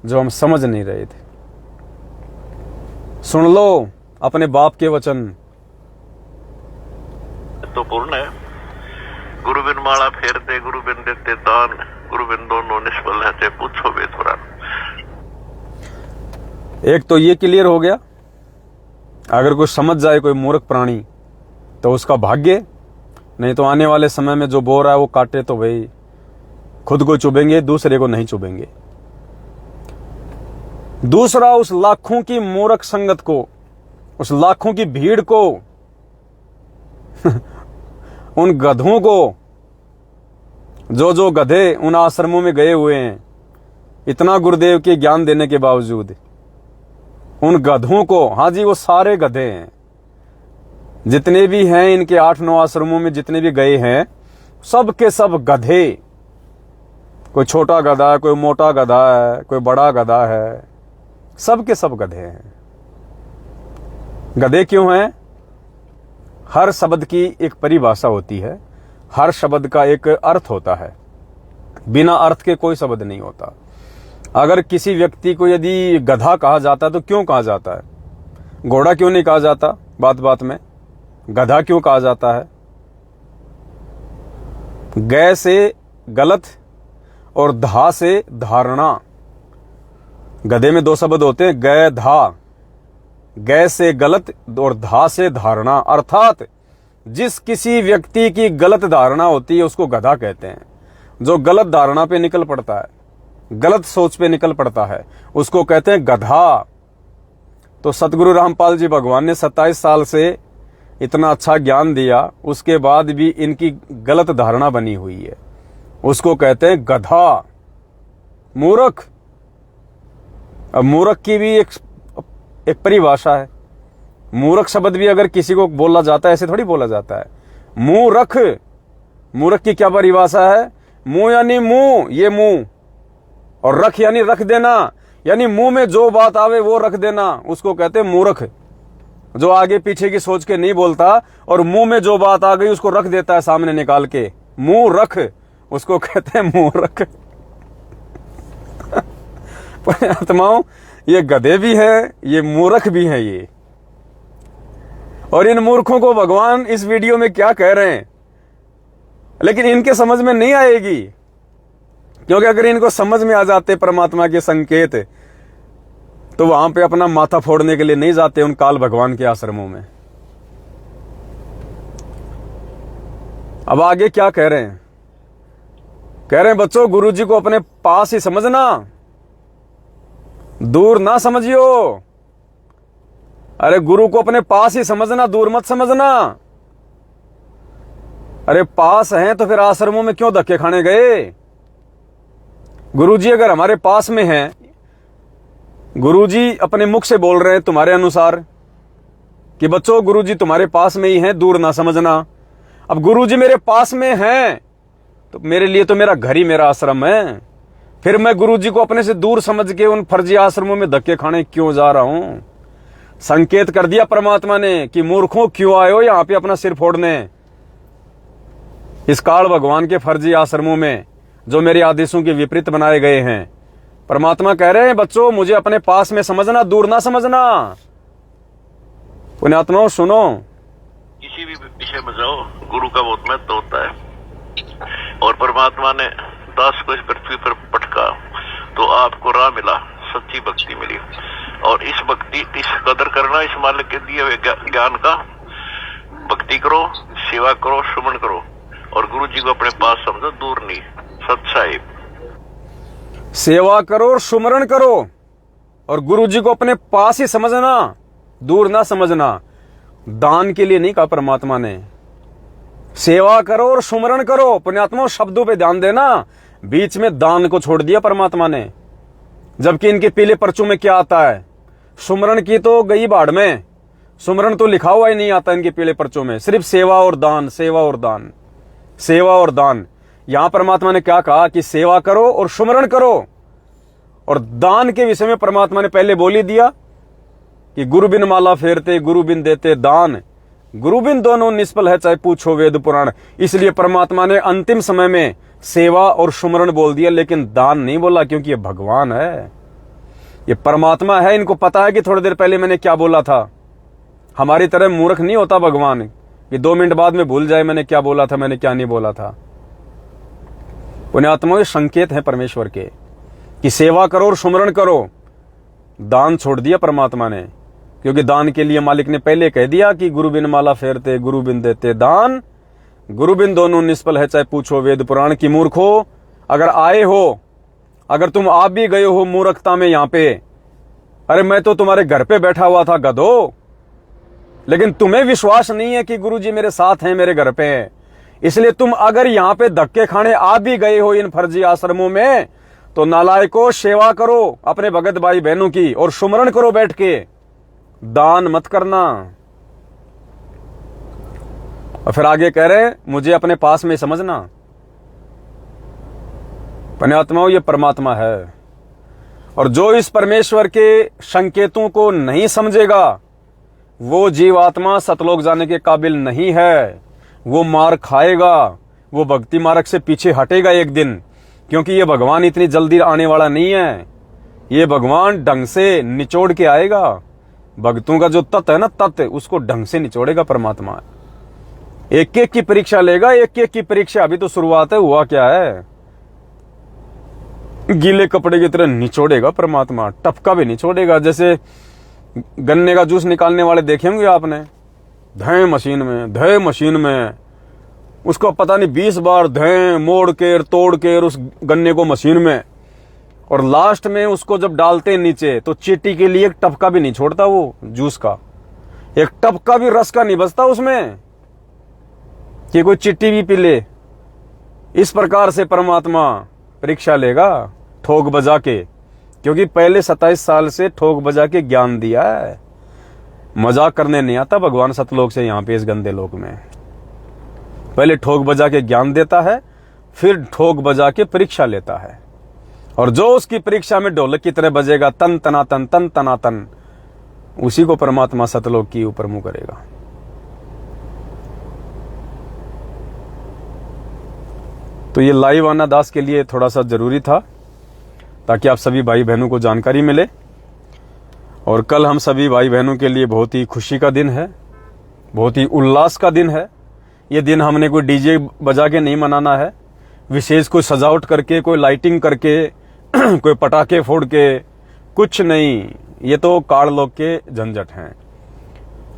जो हम समझ नहीं रहे थे। सुन लो अपने बाप के वचन। तो पूर्ण है। गुरु बिन माला फेरते, गुरु बिन देते दान, गुरु बिन दोनों निष्फल है चाहे पूछो वेद पुराण। एक तो ये क्लियर हो गया। अगर कोई समझ जाए कोई मूर्ख प्राणी तो उसका भाग्य, नहीं तो आने वाले समय में जो बो रहा है वो काटे तो भाई खुद को चुभेंगे, दूसरे को नहीं चुभेंगे। दूसरा, उस लाखों की मूर्ख संगत को, उस लाखों की भीड़ को उन गधों को, जो गधे उन आश्रमों में गए हुए हैं, इतना गुरुदेव के ज्ञान देने के बावजूद उन गधों को, हाँ जी वो सारे गधे हैं जितने भी हैं इनके 8-9 आश्रमों में, जितने भी गए हैं सब के सब गधे। कोई छोटा गधा है, कोई मोटा गधा है, कोई बड़ा गधा है, सब के सब गधे हैं। गधे क्यों हैं? हर शब्द की एक परिभाषा होती है, हर शब्द का एक अर्थ होता है, बिना अर्थ के कोई शब्द नहीं होता। अगर किसी व्यक्ति को यदि गधा कहा जाता है तो क्यों कहा जाता है? घोड़ा क्यों नहीं कहा जाता? बात बात में गधा क्यों कहा जाता है? गै से गलत और धा से धारणा। गधे में 2 शब्द होते हैं, गै धा। गै से गलत और धा से धारणा, अर्थात जिस किसी व्यक्ति की गलत धारणा होती है उसको गधा कहते हैं, जो गलत धारणा पे निकल पड़ता है। गलत सोच पे निकल पड़ता है, उसको कहते हैं गधा। तो सतगुरु रामपाल जी भगवान ने 27 साल से इतना अच्छा ज्ञान दिया, उसके बाद भी इनकी गलत धारणा बनी हुई है, उसको कहते हैं गधा, मूर्ख। अब मूर्ख की भी एक परिभाषा है। मूर्ख शब्द भी अगर किसी को बोला जाता है, ऐसे थोड़ी बोला जाता है। मूर्ख, मूर्ख की क्या परिभाषा है? मुंह यानी मुंह, ये मुंह, और रख यानी रख देना, यानी मुंह में जो बात आवे वो रख देना, उसको कहते हैं मूर्ख। जो आगे पीछे की सोच के नहीं बोलता और मुंह में जो बात आ गई उसको रख देता है सामने निकाल के, मुंह रख, उसको कहते हैं मूर्ख। आत्माओं, ये गधे भी है, ये मूर्ख भी है ये। और इन मूर्खों को भगवान इस वीडियो में क्या कह रहे हैं, लेकिन इनके समझ में नहीं आएगी, क्योंकि अगर इनको समझ में आ जाते परमात्मा के संकेत, तो वहां पे अपना माथा फोड़ने के लिए नहीं जाते उन काल भगवान के आश्रमों में। अब आगे क्या कह रहे हैं? कह रहे हैं बच्चों, गुरु जी को अपने पास ही समझना, दूर ना समझियो। अरे गुरु को अपने पास ही समझना, दूर मत समझना। अरे पास हैं तो फिर आश्रमों में क्यों धक्के खाने गए? गुरु जी अगर हमारे पास में हैं, गुरु जी अपने मुख से बोल रहे हैं तुम्हारे अनुसार कि बच्चों गुरु जी तुम्हारे पास में ही हैं, दूर ना समझना। अब गुरु जी मेरे पास में हैं तो मेरे लिए तो मेरा घर ही मेरा आश्रम है, फिर मैं गुरु जी को अपने से दूर समझ के उन फर्जी आश्रमों में धक्के खाने क्यों जा रहा हूं? संकेत कर दिया परमात्मा ने कि मूर्खों क्यों आए हो यहां पे अपना सिर फोड़ने, इस काल भगवान के फर्जी आश्रमों में जो मेरे आदेशों के विपरीत बनाए गए हैं। परमात्मा कह रहे हैं बच्चों मुझे अपने पास में समझना, दूर ना समझना। पुण्यात्माओं सुनो, किसी भी विषय में जाओ गुरु का बहुत महत्व होता है। और परमात्मा ने दास को इस पृथ्वी पर पटका तो आपको राह मिला, सच्ची भक्ति मिली। और इस भक्ति, इस कदर करना, इस मालिक के दिए हुए ज्ञान का भक्ति करो, सेवा करो, सुमन करो, और गुरु जी को अपने पास समझो, दूर नहीं। सत साहिब, सेवा करो और सुमरण करो, और गुरु जी को अपने पास ही समझना, दूर ना समझना। दान के लिए नहीं कहा परमात्मा ने, सेवा करो और सुमरण करो। पुण्यात्मा शब्दों पे ध्यान देना, बीच में दान को छोड़ दिया परमात्मा ने, जबकि इनके पीले पर्चों में क्या आता है? सुमरण की तो गई बाढ़ में, सुमरण तो लिखा हुआ ही नहीं आता इनके पीले पर्चों में, सिर्फ सेवा और दान, सेवा और दान, सेवा और दान। यहां परमात्मा ने क्या कहा कि सेवा करो और सुमरण करो। और दान के विषय में परमात्मा ने पहले बोल ही दिया कि गुरु बिन माला फेरते, गुरु बिन देते दान, गुरु बिन दोनों निष्फल है चाहे पूछो वेद पुराण। इसलिए परमात्मा ने अंतिम समय में सेवा और सुमरण बोल दिया, लेकिन दान नहीं बोला, क्योंकि ये भगवान है, ये परमात्मा है। इनको पता है कि थोड़ी देर पहले मैंने क्या बोला था। हमारी तरह मूर्ख नहीं होता भगवान कि 2 मिनट बाद में भूल जाए मैंने क्या बोला था, मैंने क्या नहीं बोला था। पुण्यात्माओं, संकेत है परमेश्वर के कि सेवा करो और सुमरण करो। दान छोड़ दिया परमात्मा ने, क्योंकि दान के लिए मालिक ने पहले कह दिया कि गुरु बिन माला फेरते, गुरु बिन देते दान, गुरु बिन दोनों निष्फल है चाहे पूछो वेद पुराण। की मूर्खो, अगर आए हो, अगर तुम आप भी गए हो मूर्खता में यहां पे, अरे मैं तो तुम्हारे घर पे बैठा हुआ था गधो, लेकिन तुम्हें विश्वास नहीं है कि गुरु जी मेरे साथ हैं, मेरे घर पे हैं। इसलिए तुम अगर यहां पे धक्के खाने आ भी गए हो इन फर्जी आश्रमों में, तो नालायकों सेवा करो अपने भगत भाई बहनों की, और सुमरण करो बैठ के, दान मत करना। और फिर आगे कह रहे मुझे अपने पास में समझना। पुण्यात्माओं, ये परमात्मा है, और जो इस परमेश्वर के संकेतों को नहीं समझेगा वो जीवात्मा सतलोक जाने के काबिल नहीं है। वो मार खाएगा, वो भक्ति मार्ग से पीछे हटेगा एक दिन, क्योंकि ये भगवान इतनी जल्दी आने वाला नहीं है। ये भगवान ढंग से निचोड़ के आएगा। भक्तों का जो तत्व है ना, तत्व, उसको ढंग से निचोड़ेगा परमात्मा। एक एक की परीक्षा लेगा, एक एक की परीक्षा। अभी तो शुरुआत है, हुआ क्या है? गीले कपड़े की तरह निचोड़ेगा परमात्मा, टपका भी निचोड़ेगा। जैसे गन्ने का जूस निकालने वाले देखे होंगे आपने, धय मशीन में उसको पता नहीं 20 बार धय मोड़ के तोड़ के उस गन्ने को मशीन में, और लास्ट में उसको जब डालते हैं नीचे तो चींटी के लिए एक टपका भी नहीं छोड़ता, वो जूस का एक टपका भी रस का नहीं बचता उसमें कि कोई चिट्टी भी पी ले। इस प्रकार से परमात्मा परीक्षा लेगा ठोक बजा के, क्योंकि पहले 27 साल से ठोक बजा के ज्ञान दिया है। मजाक करने नहीं आता भगवान सतलोक से यहाँ पे इस गंदे लोक में। पहले ठोक बजा के ज्ञान देता है, फिर ठोक बजा के परीक्षा लेता है, और जो उसकी परीक्षा में ढोलक की तरह बजेगा तन तनातन तन तनातन, उसी को परमात्मा सतलोक की ऊपर मुंह करेगा। तो ये लाइव आना दास के लिए थोड़ा सा जरूरी था, ताकि आप सभी भाई बहनों को जानकारी मिले। और कल हम सभी भाई बहनों के लिए बहुत ही खुशी का दिन है, बहुत ही उल्लास का दिन है। ये दिन हमने कोई डीजे बजा के नहीं मनाना है, विशेष कोई सजावट करके, कोई लाइटिंग करके, कोई पटाखे फोड़ के, कुछ नहीं। ये तो काल लोग के झंझट हैं।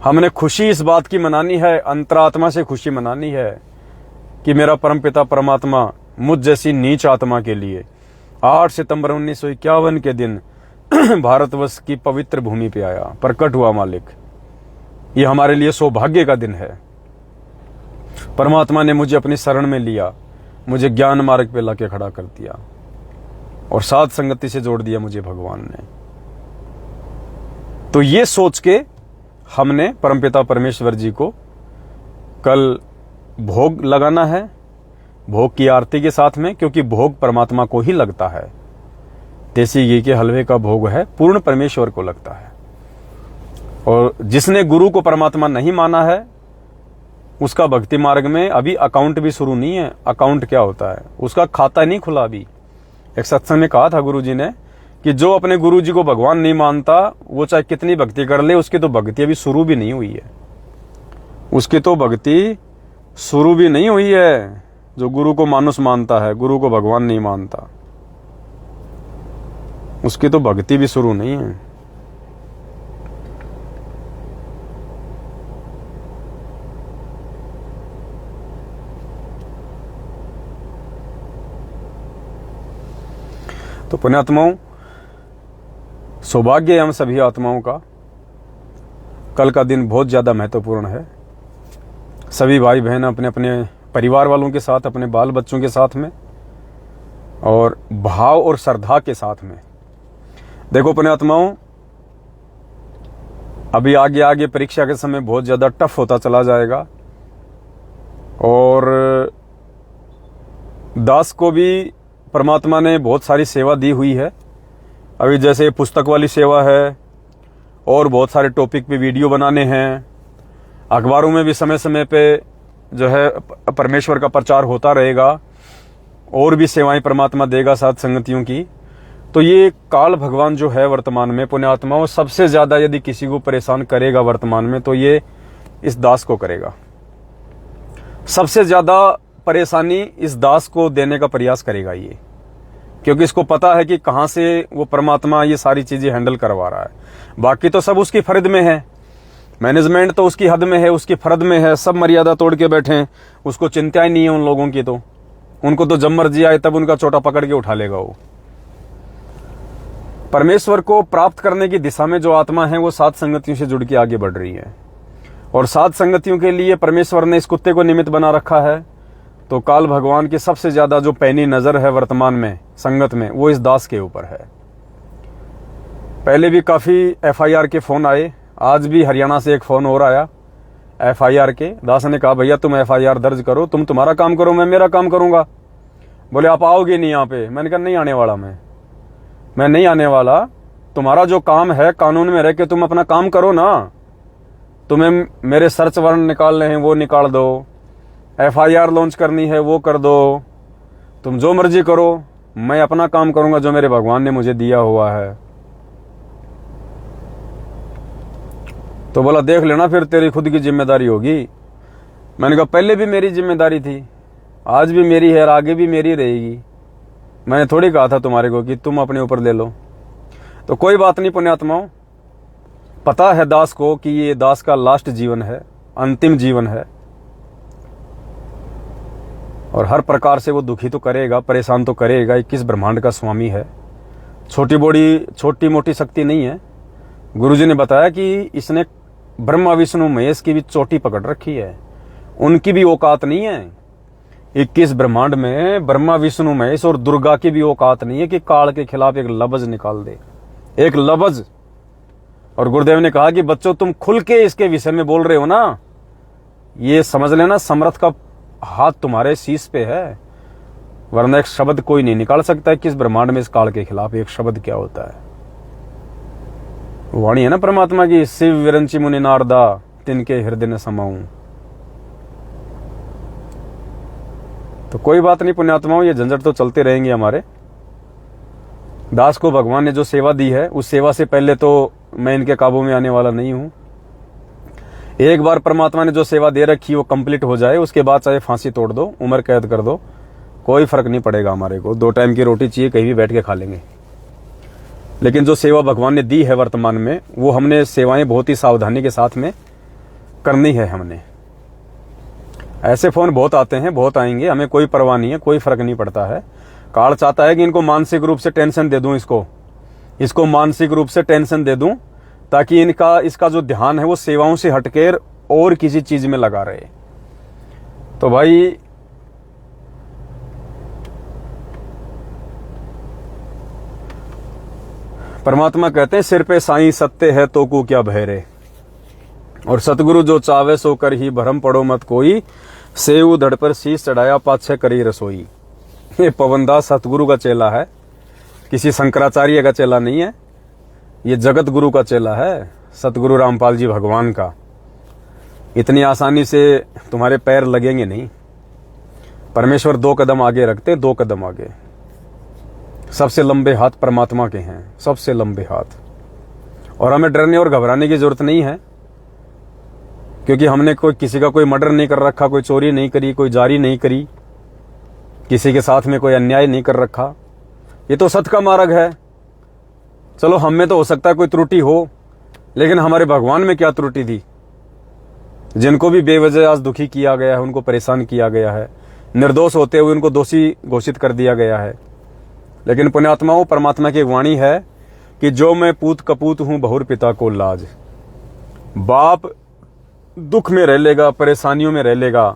हमने खुशी इस बात की मनानी है, अंतरात्मा से खुशी मनानी है कि मेरा परमपिता परमात्मा मुझ जैसी नीच आत्मा के लिए 8 सितंबर 1951 के दिन भारतवर्ष की पवित्र भूमि पे आया, प्रकट हुआ मालिक। ये हमारे लिए सौभाग्य का दिन है। परमात्मा ने मुझे अपनी शरण में लिया, मुझे ज्ञान मार्ग पे लाके खड़ा कर दिया और साध संगति से जोड़ दिया मुझे भगवान ने। तो ये सोच के हमने परमपिता परमेश्वर जी को कल भोग लगाना है, भोग की आरती के साथ में, क्योंकि भोग परमात्मा को ही लगता है। देसी घी के हलवे का भोग है, पूर्ण परमेश्वर को लगता है। और जिसने गुरु को परमात्मा नहीं माना है, उसका भक्ति मार्ग में अभी अकाउंट भी शुरू नहीं है। अकाउंट क्या होता है? उसका खाता नहीं खुला अभी। एक सत्संग में कहा था गुरु जी ने कि जो अपने गुरु जी को भगवान नहीं मानता, वो चाहे कितनी भक्ति कर ले, उसकी तो भक्ति अभी शुरू भी नहीं हुई है। उसकी तो भक्ति शुरू भी नहीं हुई है। जो गुरु को मानुष मानता है, गुरु को भगवान नहीं मानता, उसकी तो भक्ति भी शुरू नहीं है। तो पुण्यात्माओं, सौभाग्य है हम सभी आत्माओं का। कल का दिन बहुत ज्यादा महत्वपूर्ण है। सभी भाई बहन अपने अपने परिवार वालों के साथ, अपने बाल बच्चों के साथ में, और भाव और श्रद्धा के साथ में। देखो पुण्यात्माओं, अभी आगे आगे परीक्षा के समय बहुत ज्यादा टफ होता चला जाएगा, और दास को भी परमात्मा ने बहुत सारी सेवा दी हुई है। अभी जैसे पुस्तक वाली सेवा है, और बहुत सारे टॉपिक पे वीडियो बनाने हैं, अखबारों में भी समय समय पे जो है परमेश्वर का प्रचार होता रहेगा, और भी सेवाएं परमात्मा देगा साथ संगतियों की। तो ये काल भगवान जो है वर्तमान में पुण्यात्माओं, सबसे ज्यादा यदि किसी को परेशान करेगा वर्तमान में, तो ये इस दास को करेगा। सबसे ज्यादा परेशानी इस दास को देने का प्रयास करेगा ये, क्योंकि इसको पता है कि कहां से वो परमात्मा ये सारी चीजें हैंडल करवा रहा है। बाकी तो सब उसकी फर्द में है, मैनेजमेंट तो उसकी हद में है, उसकी फर्द में है, सब मर्यादा तोड़ के बैठे हैं, उसको चिंता ही नहीं है उन लोगों की। तो उनको तो जब मर्जी आए तब उनका चोटा पकड़ के उठा लेगा वो। परमेश्वर को प्राप्त करने की दिशा में जो आत्मा है वो सात संगतियों से जुड़ के आगे बढ़ रही है, और सात संगतियों के लिए परमेश्वर ने इस कुत्ते को निमित्त बना रखा है। तो काल भगवान की सबसे ज्यादा जो पैनी नजर है वर्तमान में संगत में, वो इस दास के ऊपर है। पहले भी काफी FIR के फोन आए, आज भी हरियाणा से एक फोन और आया FIR के। दास ने कहा भैया तुम FIR दर्ज करो, तुम तुम्हारा काम करो, मैं मेरा काम करूंगा। बोले आप आओगे नहीं यहाँ पे? मैंने कहा नहीं आने वाला, मैं नहीं आने वाला। तुम्हारा जो काम है कानून में रह के तुम अपना काम करो ना। तुम्हें मेरे सर्च वारंट निकालने हैं वो निकाल दो, FIR लॉन्च करनी है वो कर दो, तुम जो मर्जी करो, मैं अपना काम करूंगा जो मेरे भगवान ने मुझे दिया हुआ है। तो बोला देख लेना फिर तेरी खुद की जिम्मेदारी होगी। मैंने कहा पहले भी मेरी जिम्मेदारी थी, आज भी मेरी है और आगे भी मेरी रहेगी। मैंने थोड़ी कहा था तुम्हारे को कि तुम अपने ऊपर ले लो। तो कोई बात नहीं पुण्यात्माओं, पता है दास को कि ये दास का लास्ट जीवन है, अंतिम जीवन है, और हर प्रकार से वो दुखी तो करेगा, परेशान तो करेगा। 21 ब्रह्मांड का स्वामी है, छोटी मोटी शक्ति नहीं है। गुरुजी ने बताया कि इसने ब्रह्मा विष्णु महेश की भी चोटी पकड़ रखी है, उनकी भी औकात नहीं है। 21 ब्रह्मांड में ब्रह्मा विष्णु महेश और दुर्गा की भी औकात नहीं है कि काल के खिलाफ एक लफ्ज निकाल दे, एक लफ्ज। और गुरुदेव ने कहा कि बच्चों तुम खुल के इसके विषय में बोल रहे हो ना, ये समझ लेना समर्थ का हाथ तुम्हारे शीश पे है, वरना एक शब्द कोई नहीं निकाल सकता है किस ब्रह्मांड में इस काल के खिलाफ एक शब्द क्या होता है। वाणी है ना परमात्मा की, शिव विरंची मुनि नारदा तिनके हृदय न समाऊं। तो कोई बात नहीं पुण्यात्माओं, ये झंझट तो चलते रहेंगे हमारे। दास को भगवान ने जो सेवा दी है उस सेवा से पहले तो मैं इनके काबू में आने वाला नहीं हूं। एक बार परमात्मा ने जो सेवा दे रखी वो कंप्लीट हो जाए, उसके बाद चाहे फांसी तोड़ दो, उम्र कैद कर दो, कोई फर्क नहीं पड़ेगा हमारे को। 2 टाइम की रोटी चाहिए, कहीं भी बैठ के खा लेंगे। लेकिन जो सेवा भगवान ने दी है वर्तमान में, वो हमने सेवाएं बहुत ही सावधानी के साथ में करनी है। हमने ऐसे फोन बहुत आते हैं, बहुत आएंगे, हमें कोई परवाह नहीं है, कोई फर्क नहीं पड़ता है। काल चाहता है कि इनको मानसिक रूप से टेंशन दे दूं, इसको मानसिक रूप से टेंशन दे दूं, ताकि इसका जो ध्यान है वो सेवाओं से हटकर और किसी चीज में लगा रहे। तो भाई परमात्मा कहते हैं सिर पे साईं सत्य है तो को क्या भय। और सतगुरु जो चावे सो कर ही भरम पड़ो मत कोई, सेऊ धड़ पर शीश चढ़ाया पाछे करी रसोई। ये पवनदास सतगुरु का चेला है, किसी शंकराचार्य का चेला नहीं है, ये जगत गुरु का चेला है, सतगुरु रामपाल जी भगवान का। इतनी आसानी से तुम्हारे पैर लगेंगे नहीं। परमेश्वर 2 कदम आगे रखते, 2 कदम आगे। सबसे लंबे हाथ परमात्मा के हैं, सबसे लंबे हाथ। और हमें डरने और घबराने की जरूरत नहीं है, क्योंकि हमने किसी का कोई मर्डर नहीं कर रखा, कोई चोरी नहीं करी, कोई जारी नहीं करी, किसी के साथ में कोई अन्याय नहीं कर रखा। ये तो सत्य का मार्ग है। चलो हम में तो हो सकता है कोई त्रुटि हो, लेकिन हमारे भगवान में क्या त्रुटि थी? जिनको भी बेवजह आज दुखी किया गया है, उनको परेशान किया गया है, निर्दोष होते हुए उनको दोषी घोषित कर दिया गया है। लेकिन पुण्यात्माओं, परमात्मा की वाणी है कि जो मैं पूत कपूत हूं बहुर पिता को लाज। बाप दुख में रह लेगा, परेशानियों में रह लेगा,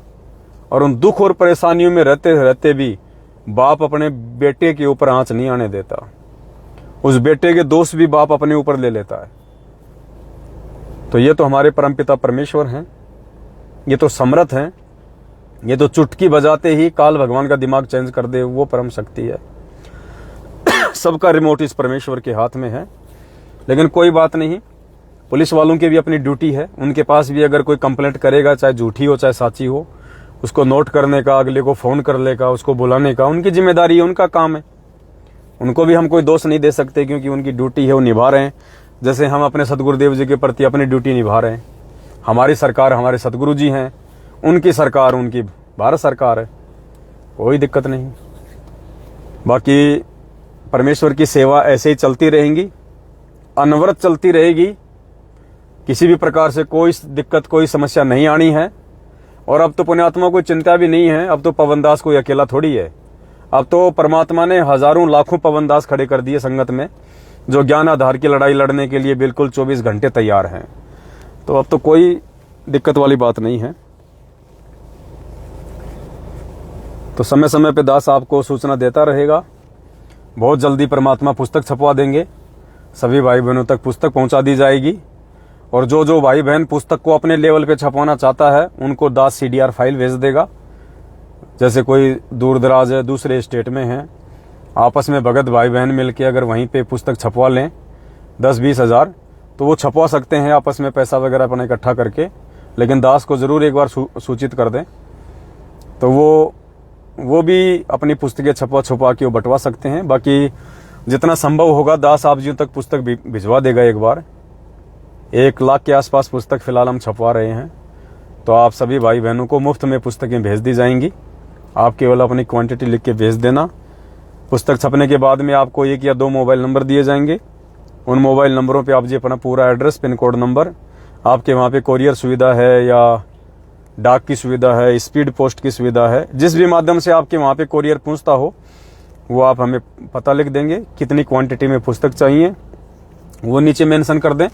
और उन दुख और परेशानियों में रहते रहते भी बाप अपने बेटे के ऊपर आंच नहीं आने देता। उस बेटे के दोष भी बाप अपने ऊपर ले लेता है। तो ये तो हमारे परमपिता परमेश्वर हैं, ये तो समर्थ हैं, ये तो चुटकी बजाते ही काल भगवान का दिमाग चेंज कर दे, वो परम शक्ति है। सबका रिमोट इस परमेश्वर के हाथ में है। लेकिन कोई बात नहीं, पुलिस वालों की भी अपनी ड्यूटी है। उनके पास भी अगर कोई कंप्लेंट करेगा, चाहे झूठी हो चाहे साची हो, उसको नोट करने का, अगले को फोन कर लेगा, उसको बुलाने का उनकी जिम्मेदारी है, उनका काम है। उनको भी हम कोई दोष नहीं दे सकते, क्योंकि उनकी ड्यूटी है, वो निभा रहे हैं। जैसे हम अपने सतगुरुदेव जी के प्रति अपनी ड्यूटी निभा रहे हैं। हमारी सरकार हमारे सतगुरु जी हैं, उनकी सरकार उनकी भारत सरकार है, कोई दिक्कत नहीं। बाकी परमेश्वर की सेवा ऐसे ही चलती रहेगी, अनवरत चलती रहेगी। किसी भी प्रकार से कोई दिक्कत, कोई समस्या नहीं आनी है। और अब तो पुण्यात्मा को चिंता भी नहीं है। अब तो पवनदास कोई अकेला थोड़ी है। अब तो परमात्मा ने हजारों लाखों पवनदास खड़े कर दिए संगत में, जो ज्ञान आधार की लड़ाई लड़ने के लिए बिल्कुल 24 घंटे तैयार हैं। तो अब तो कोई दिक्कत वाली बात नहीं है। तो समय समय पे दास आपको सूचना देता रहेगा। बहुत जल्दी परमात्मा पुस्तक छपवा देंगे, सभी भाई बहनों तक पुस्तक पहुंचा दी जाएगी। और जो जो भाई बहन पुस्तक को अपने लेवल पे छपवाना चाहता है, उनको दास CDR फाइल भेज देगा। जैसे कोई दूर दराज है, दूसरे स्टेट में है, आपस में भगत भाई बहन मिलके अगर वहीं पे पुस्तक छपवा लें 10-20 हज़ार, तो वो छपवा सकते हैं आपस में पैसा वगैरह अपना इकट्ठा करके। लेकिन दास को जरूर एक बार सूचित कर दें, तो वो भी अपनी पुस्तकें छुपा के वो बंटवा सकते हैं। बाकी जितना संभव होगा दास आप जी तक पुस्तक भिजवा देगा। एक बार 1 लाख के आसपास पुस्तक फिलहाल हम छपवा रहे हैं। तो आप सभी भाई बहनों को मुफ्त में पुस्तकें भेज दी जाएंगी। आप केवल अपनी क्वांटिटी लिख के भेज देना। पुस्तक छपने के बाद में आपको 1 या 2 मोबाइल नंबर दिए जाएंगे। उन मोबाइल नंबरों पे आप जी अपना पूरा एड्रेस, पिन कोड नंबर, आपके वहाँ पे कोरियर सुविधा है या डाक की सुविधा है, स्पीड पोस्ट की सुविधा है, जिस भी माध्यम से आपके वहाँ पे कोरियर पहुँचता हो, वो आप हमें पता लिख देंगे, कितनी क्वांटिटी में पुस्तक चाहिए वो नीचे मेंशन कर दें।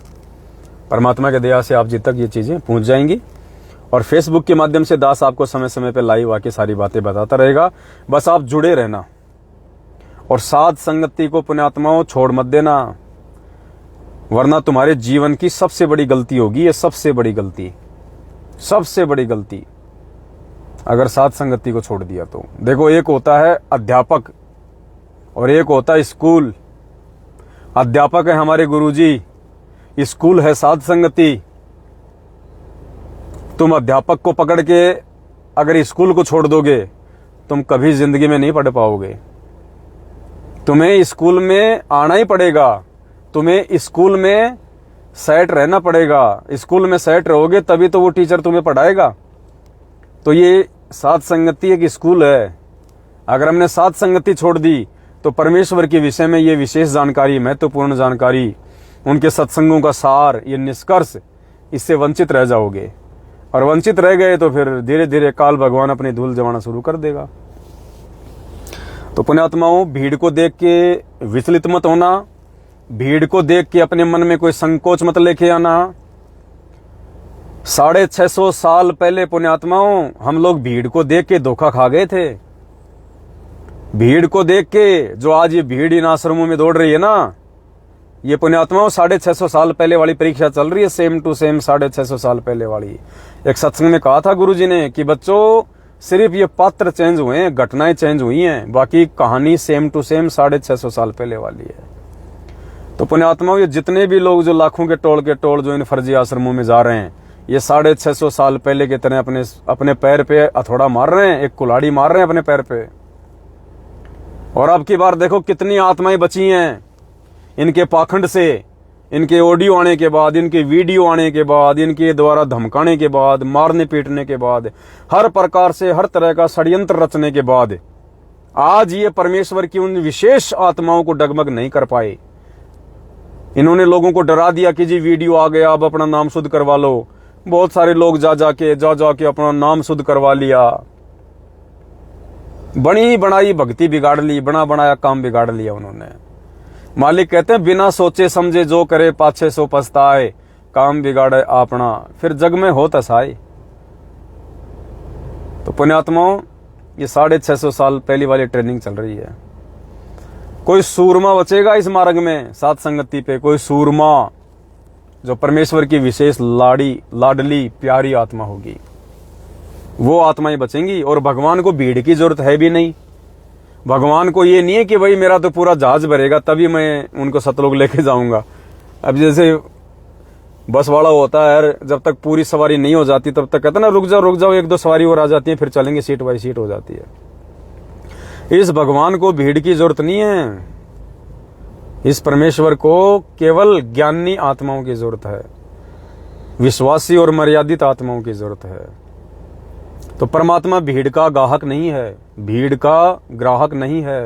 परमात्मा के दया से आप जी तक ये चीज़ें पहुंच जाएंगी। और फेसबुक के माध्यम से दास आपको समय समय पे लाइव आके सारी बातें बताता रहेगा, बस आप जुड़े रहना। और साध संगति को पुण्यात्माओं छोड़ मत देना, वरना तुम्हारे जीवन की सबसे बड़ी गलती होगी। ये सबसे बड़ी गलती, सबसे बड़ी गलती, अगर साध संगति को छोड़ दिया तो। देखो, एक होता है अध्यापक और एक होता है स्कूल। अध्यापक है हमारे गुरुजी, स्कूल है साध संगति। तुम अध्यापक को पकड़ के अगर स्कूल को छोड़ दोगे, तुम कभी जिंदगी में नहीं पढ़ पाओगे। तुम्हें स्कूल में आना ही पड़ेगा, तुम्हें स्कूल में सेट रहना पड़ेगा। स्कूल में सेट रहोगे तभी तो वो टीचर तुम्हें पढ़ाएगा। तो ये साध संगति एक स्कूल है। अगर हमने साध संगति छोड़ दी तो परमेश्वर के विषय में ये विशेष जानकारी, महत्वपूर्ण जानकारी, उनके सत्संगों का सार, ये निष्कर्ष, इससे वंचित रह जाओगे। और वंचित रह गए तो फिर धीरे धीरे काल भगवान अपनी धूल जमाना शुरू कर देगा। तो पुण्यात्माओं, भीड़ को देख के विचलित मत होना, भीड़ को देख के अपने मन में कोई संकोच मत लेके आना। 650 साल पहले पुण्यात्माओं हम लोग भीड़ को देख के धोखा खा गए थे। भीड़ को देख के जो आज ये भीड़ इन आश्रमों में दौड़ रही है ना, ये पुण्यात्माओं 650 साल पहले वाली परीक्षा चल रही है, सेम टू सेम 650 साल पहले वाली। एक सत्संग में कहा था गुरुजी ने कि बच्चों, सिर्फ ये पात्र चेंज हुए हैं, घटनाएं चेंज हुई हैं, बाकी कहानी सेम टू सेम 650 साल पहले वाली है। तो पुण्यात्माओं, ये जितने भी लोग जो लाखों के टोल जो इन फर्जी आश्रमों में जा रहे हैं, ये 650 साल पहले के तरह अपने पैर पे हथौड़ा मार रहे हैं, एक कुल्हाड़ी मार रहे हैं अपने पैर पे। और अब की बार देखो कितनी आत्माएं बची हैं इनके पाखंड से, इनके ऑडियो आने के बाद, इनके वीडियो आने के बाद, इनके द्वारा धमकाने के बाद, मारने पीटने के बाद, हर प्रकार से हर तरह का षड्यंत्र रचने के बाद आज ये परमेश्वर की उन विशेष आत्माओं को डगमग नहीं कर पाए। इन्होंने लोगों को डरा दिया कि जी वीडियो आ गया, अब अपना नाम शुद्ध करवा लो। बहुत सारे लोग जा जाके अपना नाम शुद्ध करवा लिया, बनी बनाई भक्ति बिगाड़ ली, बना बनाया काम बिगाड़ लिया उन्होंने। मालिक कहते हैं बिना सोचे समझे जो करे पाछे सो पछताए, काम बिगाड़े अपना फिर जग में हो तसाए। तो पुण्यात्माओं, ये 650 साल पहली वाली ट्रेनिंग चल रही है। कोई सूरमा बचेगा इस मार्ग में, साध संगति पे कोई सूरमा जो परमेश्वर की विशेष लाडली प्यारी आत्मा होगी, वो आत्माएं बचेंगी। और भगवान को भीड़ की जरूरत है भी नहीं। भगवान को ये नहीं है कि भाई मेरा तो पूरा जहाज भरेगा तभी मैं उनको सतलोक लेके जाऊंगा। अब जैसे बस वाला होता है यार, जब तक पूरी सवारी नहीं हो जाती तब तक कहता ना रुक जाओ, एक दो सवारी और आ जाती है, फिर चलेंगे, सीट बाई सीट हो जाती है। इस भगवान को भीड़ की जरूरत नहीं है। इस परमेश्वर को केवल ज्ञानी आत्माओं की जरूरत है, विश्वासी और मर्यादित आत्माओं की जरूरत है। तो परमात्मा भीड़ का गाहक नहीं है, भीड़ का ग्राहक नहीं है।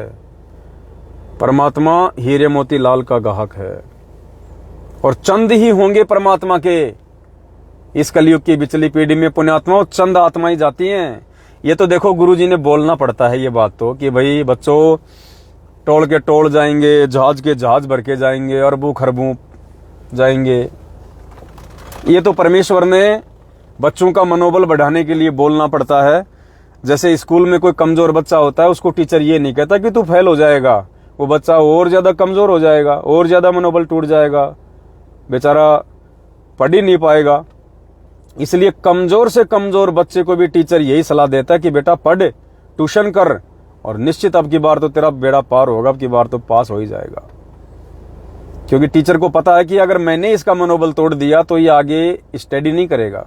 परमात्मा हीरे मोती लाल का गाहक है। और चंद ही होंगे परमात्मा के इस कलयुग की बिचली पीढ़ी में पुण्यात्माओं, चंद आत्माएं जाती हैं। ये तो देखो गुरुजी ने बोलना पड़ता है ये बात तो, कि भाई बच्चों टोल के टोल जाएंगे, जहाज के जहाज भर के जाएंगे, अरबों खरबों जाएंगे। ये तो परमेश्वर ने बच्चों का मनोबल बढ़ाने के लिए बोलना पड़ता है। जैसे स्कूल में कोई कमजोर बच्चा होता है, उसको टीचर ये नहीं कहता कि तू फेल हो जाएगा, वो बच्चा और ज्यादा कमजोर हो जाएगा, और ज्यादा मनोबल टूट जाएगा, बेचारा पढ़ ही नहीं पाएगा। इसलिए कमजोर से कमजोर बच्चे को भी टीचर यही सलाह देता है कि बेटा पढ़, ट्यूशन कर, और निश्चित अब की बार तो तेरा बेड़ा पार होगा, अब की बार तो पास हो ही जाएगा। क्योंकि टीचर को पता है कि अगर मैंने इसका मनोबल तोड़ दिया तो ये आगे स्टडी नहीं करेगा।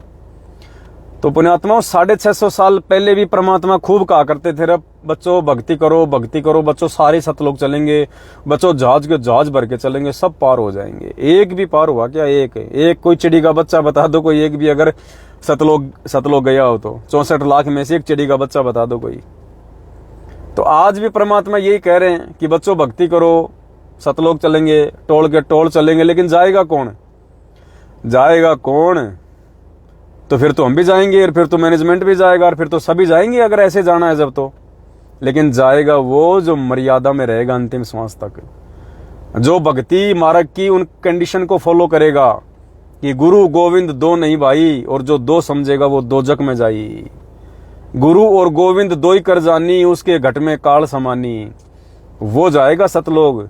तो पुण्यात्माओं, 650 साल पहले भी परमात्मा खूब कहा करते थे, रे बच्चों भक्ति करो, भक्ति करो बच्चों, सारे सतलोक चलेंगे बच्चों, जहाज के जहाज भर के चलेंगे, सब पार हो जाएंगे। एक भी पार हुआ क्या? एक कोई चिड़ी का बच्चा बता दो, कोई एक भी अगर सतलोक गया हो तो 64 लाख में से एक चिड़ी का बच्चा बता दो कोई। तो आज भी परमात्मा यही कह रहे हैं कि बच्चों भक्ति करो, सतलोक चलेंगे, टोल के टोल चलेंगे, लेकिन जाएगा कौन? जाएगा कौन? तो फिर तो हम भी जाएंगे, और फिर तो मैनेजमेंट भी जाएगा, और फिर तो सभी जाएंगे अगर ऐसे जाना है जब। तो लेकिन जाएगा वो जो मर्यादा में रहेगा अंतिम श्वास तक, जो भक्ति मार्ग की उन कंडीशन को फॉलो करेगा कि गुरु गोविंद दो नहीं भाई, और जो दो समझेगा वो दोजक में जाई। गुरु और गोविंद दो ही कर जानी, उसके घट में काल समानी, वो जाएगा सतलोक।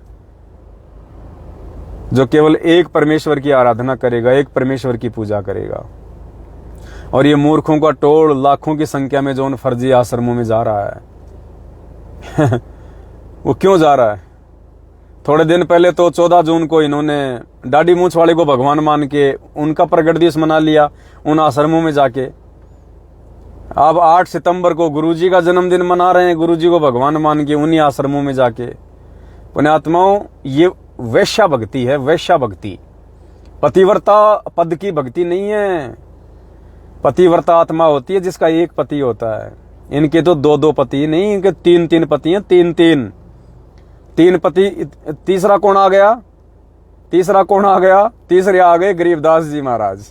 जो केवल एक परमेश्वर की आराधना करेगा, एक परमेश्वर की पूजा करेगा। और ये मूर्खों का टोल लाखों की संख्या में जो उन फर्जी आश्रमों में जा रहा है वो क्यों जा रहा है? थोड़े दिन पहले तो 14 जून को इन्होंने दाढ़ी मूंछ वाले को भगवान मान के उनका प्रगट दिवस मना लिया उन आश्रमों में जाके। अब 8 सितंबर को गुरुजी का जन्मदिन मना रहे हैं, गुरुजी को भगवान मान के उन्हीं आश्रमों में जाके। पुण्यात्माओं, ये वैश्या भक्ति है, वैश्या भक्ति। पतिव्रता पद की भक्ति नहीं है। पतिव्रता आत्मा होती है जिसका एक पति होता है। इनके तो 2-2 पति नहीं, इनके 3-3 पति हैं, 3 पति। तीसरा कौन आ गया? तीसरे आ गए गरीबदास जी महाराज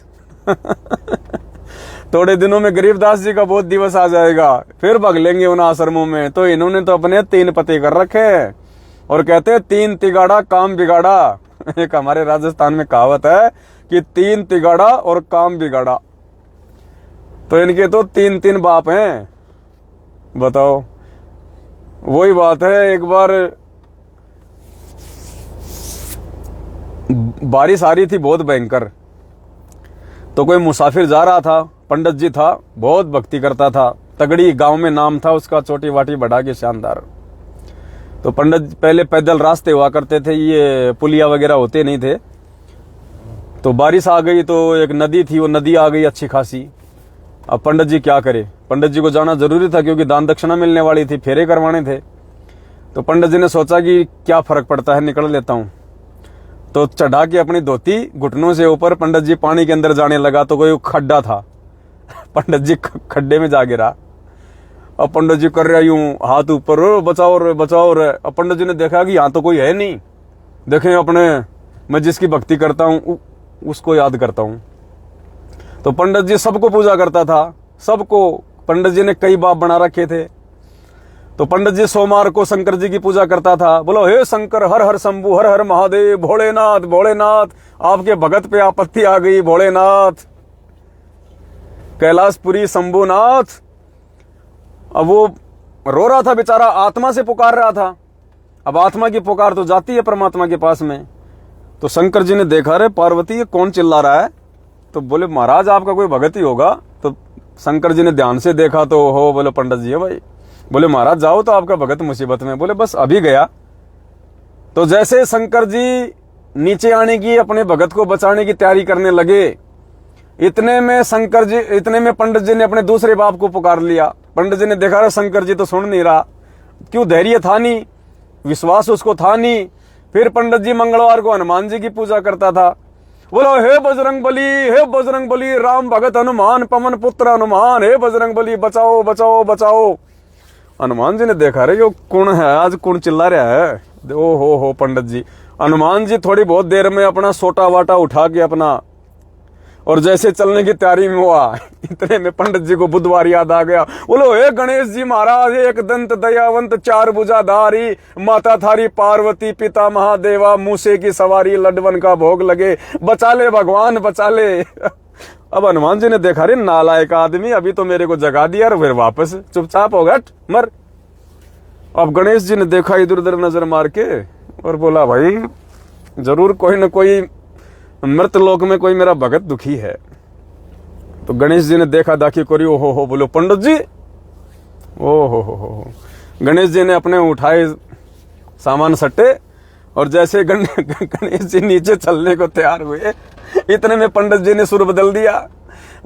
थोड़े दिनों में गरीबदास जी का बहुत दिवस आ जाएगा, फिर भग लेंगे उन आश्रमों में। तो इन्होंने तो अपने 3 पति कर रखे हैं और कहते हैं 3 तिगाड़ा काम बिगाड़ा एक हमारे राजस्थान में कहावत है कि 3 तिगाड़ा और काम बिगाड़ा। तो इनके तो 3 बाप हैं, बताओ। वही बात है, एक बार बारिश आ रही थी बहुत भयंकर, तो कोई मुसाफिर जा रहा था, पंडित जी था, बहुत भक्ति करता था, तगड़ी गांव में नाम था उसका, छोटी वाटी बढ़ा के शानदार। तो पंडित पहले पैदल रास्ते हुआ करते थे, ये पुलिया वगैरह होते नहीं थे। तो बारिश आ गई तो एक नदी थी, वो नदी आ गई अच्छी खासी। अब पंडित जी क्या करे? पंडित जी को जाना जरूरी था क्योंकि दान दक्षिणा मिलने वाली थी, फेरे करवाने थे। तो पंडित जी ने सोचा कि क्या फर्क पड़ता है, निकल लेता हूं। तो चढ़ा के अपनी धोती घुटनों से ऊपर पंडित जी पानी के अंदर जाने लगा। तो कोई खड्डा था, पंडित जी खड्डे में जा गिरा। अब पंडित जी कर रहा यूं हाथ ऊपर, बचाओ रे बचाओ रे। अब पंडित जी ने देखा कि यहाँ तो कोई है नहीं, देखें अपने, मैं जिसकी भक्ति करता हूं उसको याद करता हूं। तो पंडित जी सबको पूजा करता था, सबको। पंडित जी ने कई बाप बना रखे थे। तो पंडित जी सोमवार को शंकर जी की पूजा करता था। बोलो हे शंकर, हर हर शंभु, हर हर महादेव, भोलेनाथ भोलेनाथ, आपके भगत पे आपत्ति आ गई भोलेनाथ, कैलाशपुरी शंभुनाथ। अब वो रो रहा था बेचारा, आत्मा से पुकार रहा था। अब आत्मा की पुकार तो जाती है परमात्मा के पास में। तो शंकर जी ने देखा, रे पार्वती ये कौन चिल्ला रहा है? तो बोले महाराज आपका कोई भगत ही होगा। तो शंकर जी ने ध्यान से देखा तो हो, बोले पंडित जी है भाई। बोले महाराज जाओ तो आपका भगत मुसीबत में। बोले बस अभी गया। तो जैसे शंकर जी नीचे आने की, अपने भगत को बचाने की तैयारी करने लगे, इतने में पंडित जी ने अपने दूसरे बाप को पुकार लिया। पंडित जी ने देखा रहा शंकर जी तो सुन नहीं रहा, क्यों? धैर्य था नहीं, विश्वास उसको था नहीं। फिर पंडित जी मंगलवार को हनुमान जी की पूजा करता था। बोलो हे बजरंग बली, हे बजरंग बली, राम भगत हनुमान, पवन पुत्र हनुमान, हे बजरंग बली बचाओ बचाओ बचाओ। हनुमान जी ने देखा रे यो कौन है, आज कौन चिल्ला रहा है? ओ हो पंडित जी। हनुमान जी थोड़ी बहुत देर में अपना सोटा वाटा उठा के अपना, और जैसे चलने की तैयारी में हुआ, इतने में पंडित जी को बुधवार याद आ गया। बोलो हे गणेश जी महाराज, एक दंत दयावंत, 4 भुजाधारी, माता थारी पार्वती, पिता महादेवा, मूसे की सवारी, लड्डवन का भोग लगे, बचा ले भगवान बचा ले। अब हनुमान जी ने देखा, रे नालायक आदमी, अभी तो मेरे को जगा दिया और फिर वापस चुपचाप हो गया, मर। अब गणेश जी ने देखा इधर उधर नजर मार के और बोला भाई जरूर कोई न कोई मृत लोक में कोई मेरा भगत दुखी है। तो गणेश जी ने देखा दाखी करी, ओ हो बोलो पंडित जी, ओ हो। गणेश जी ने अपने उठाए सामान सट्टे, और जैसे गणेश जी नीचे चलने को तैयार हुए, इतने में पंडित जी ने सुर बदल दिया।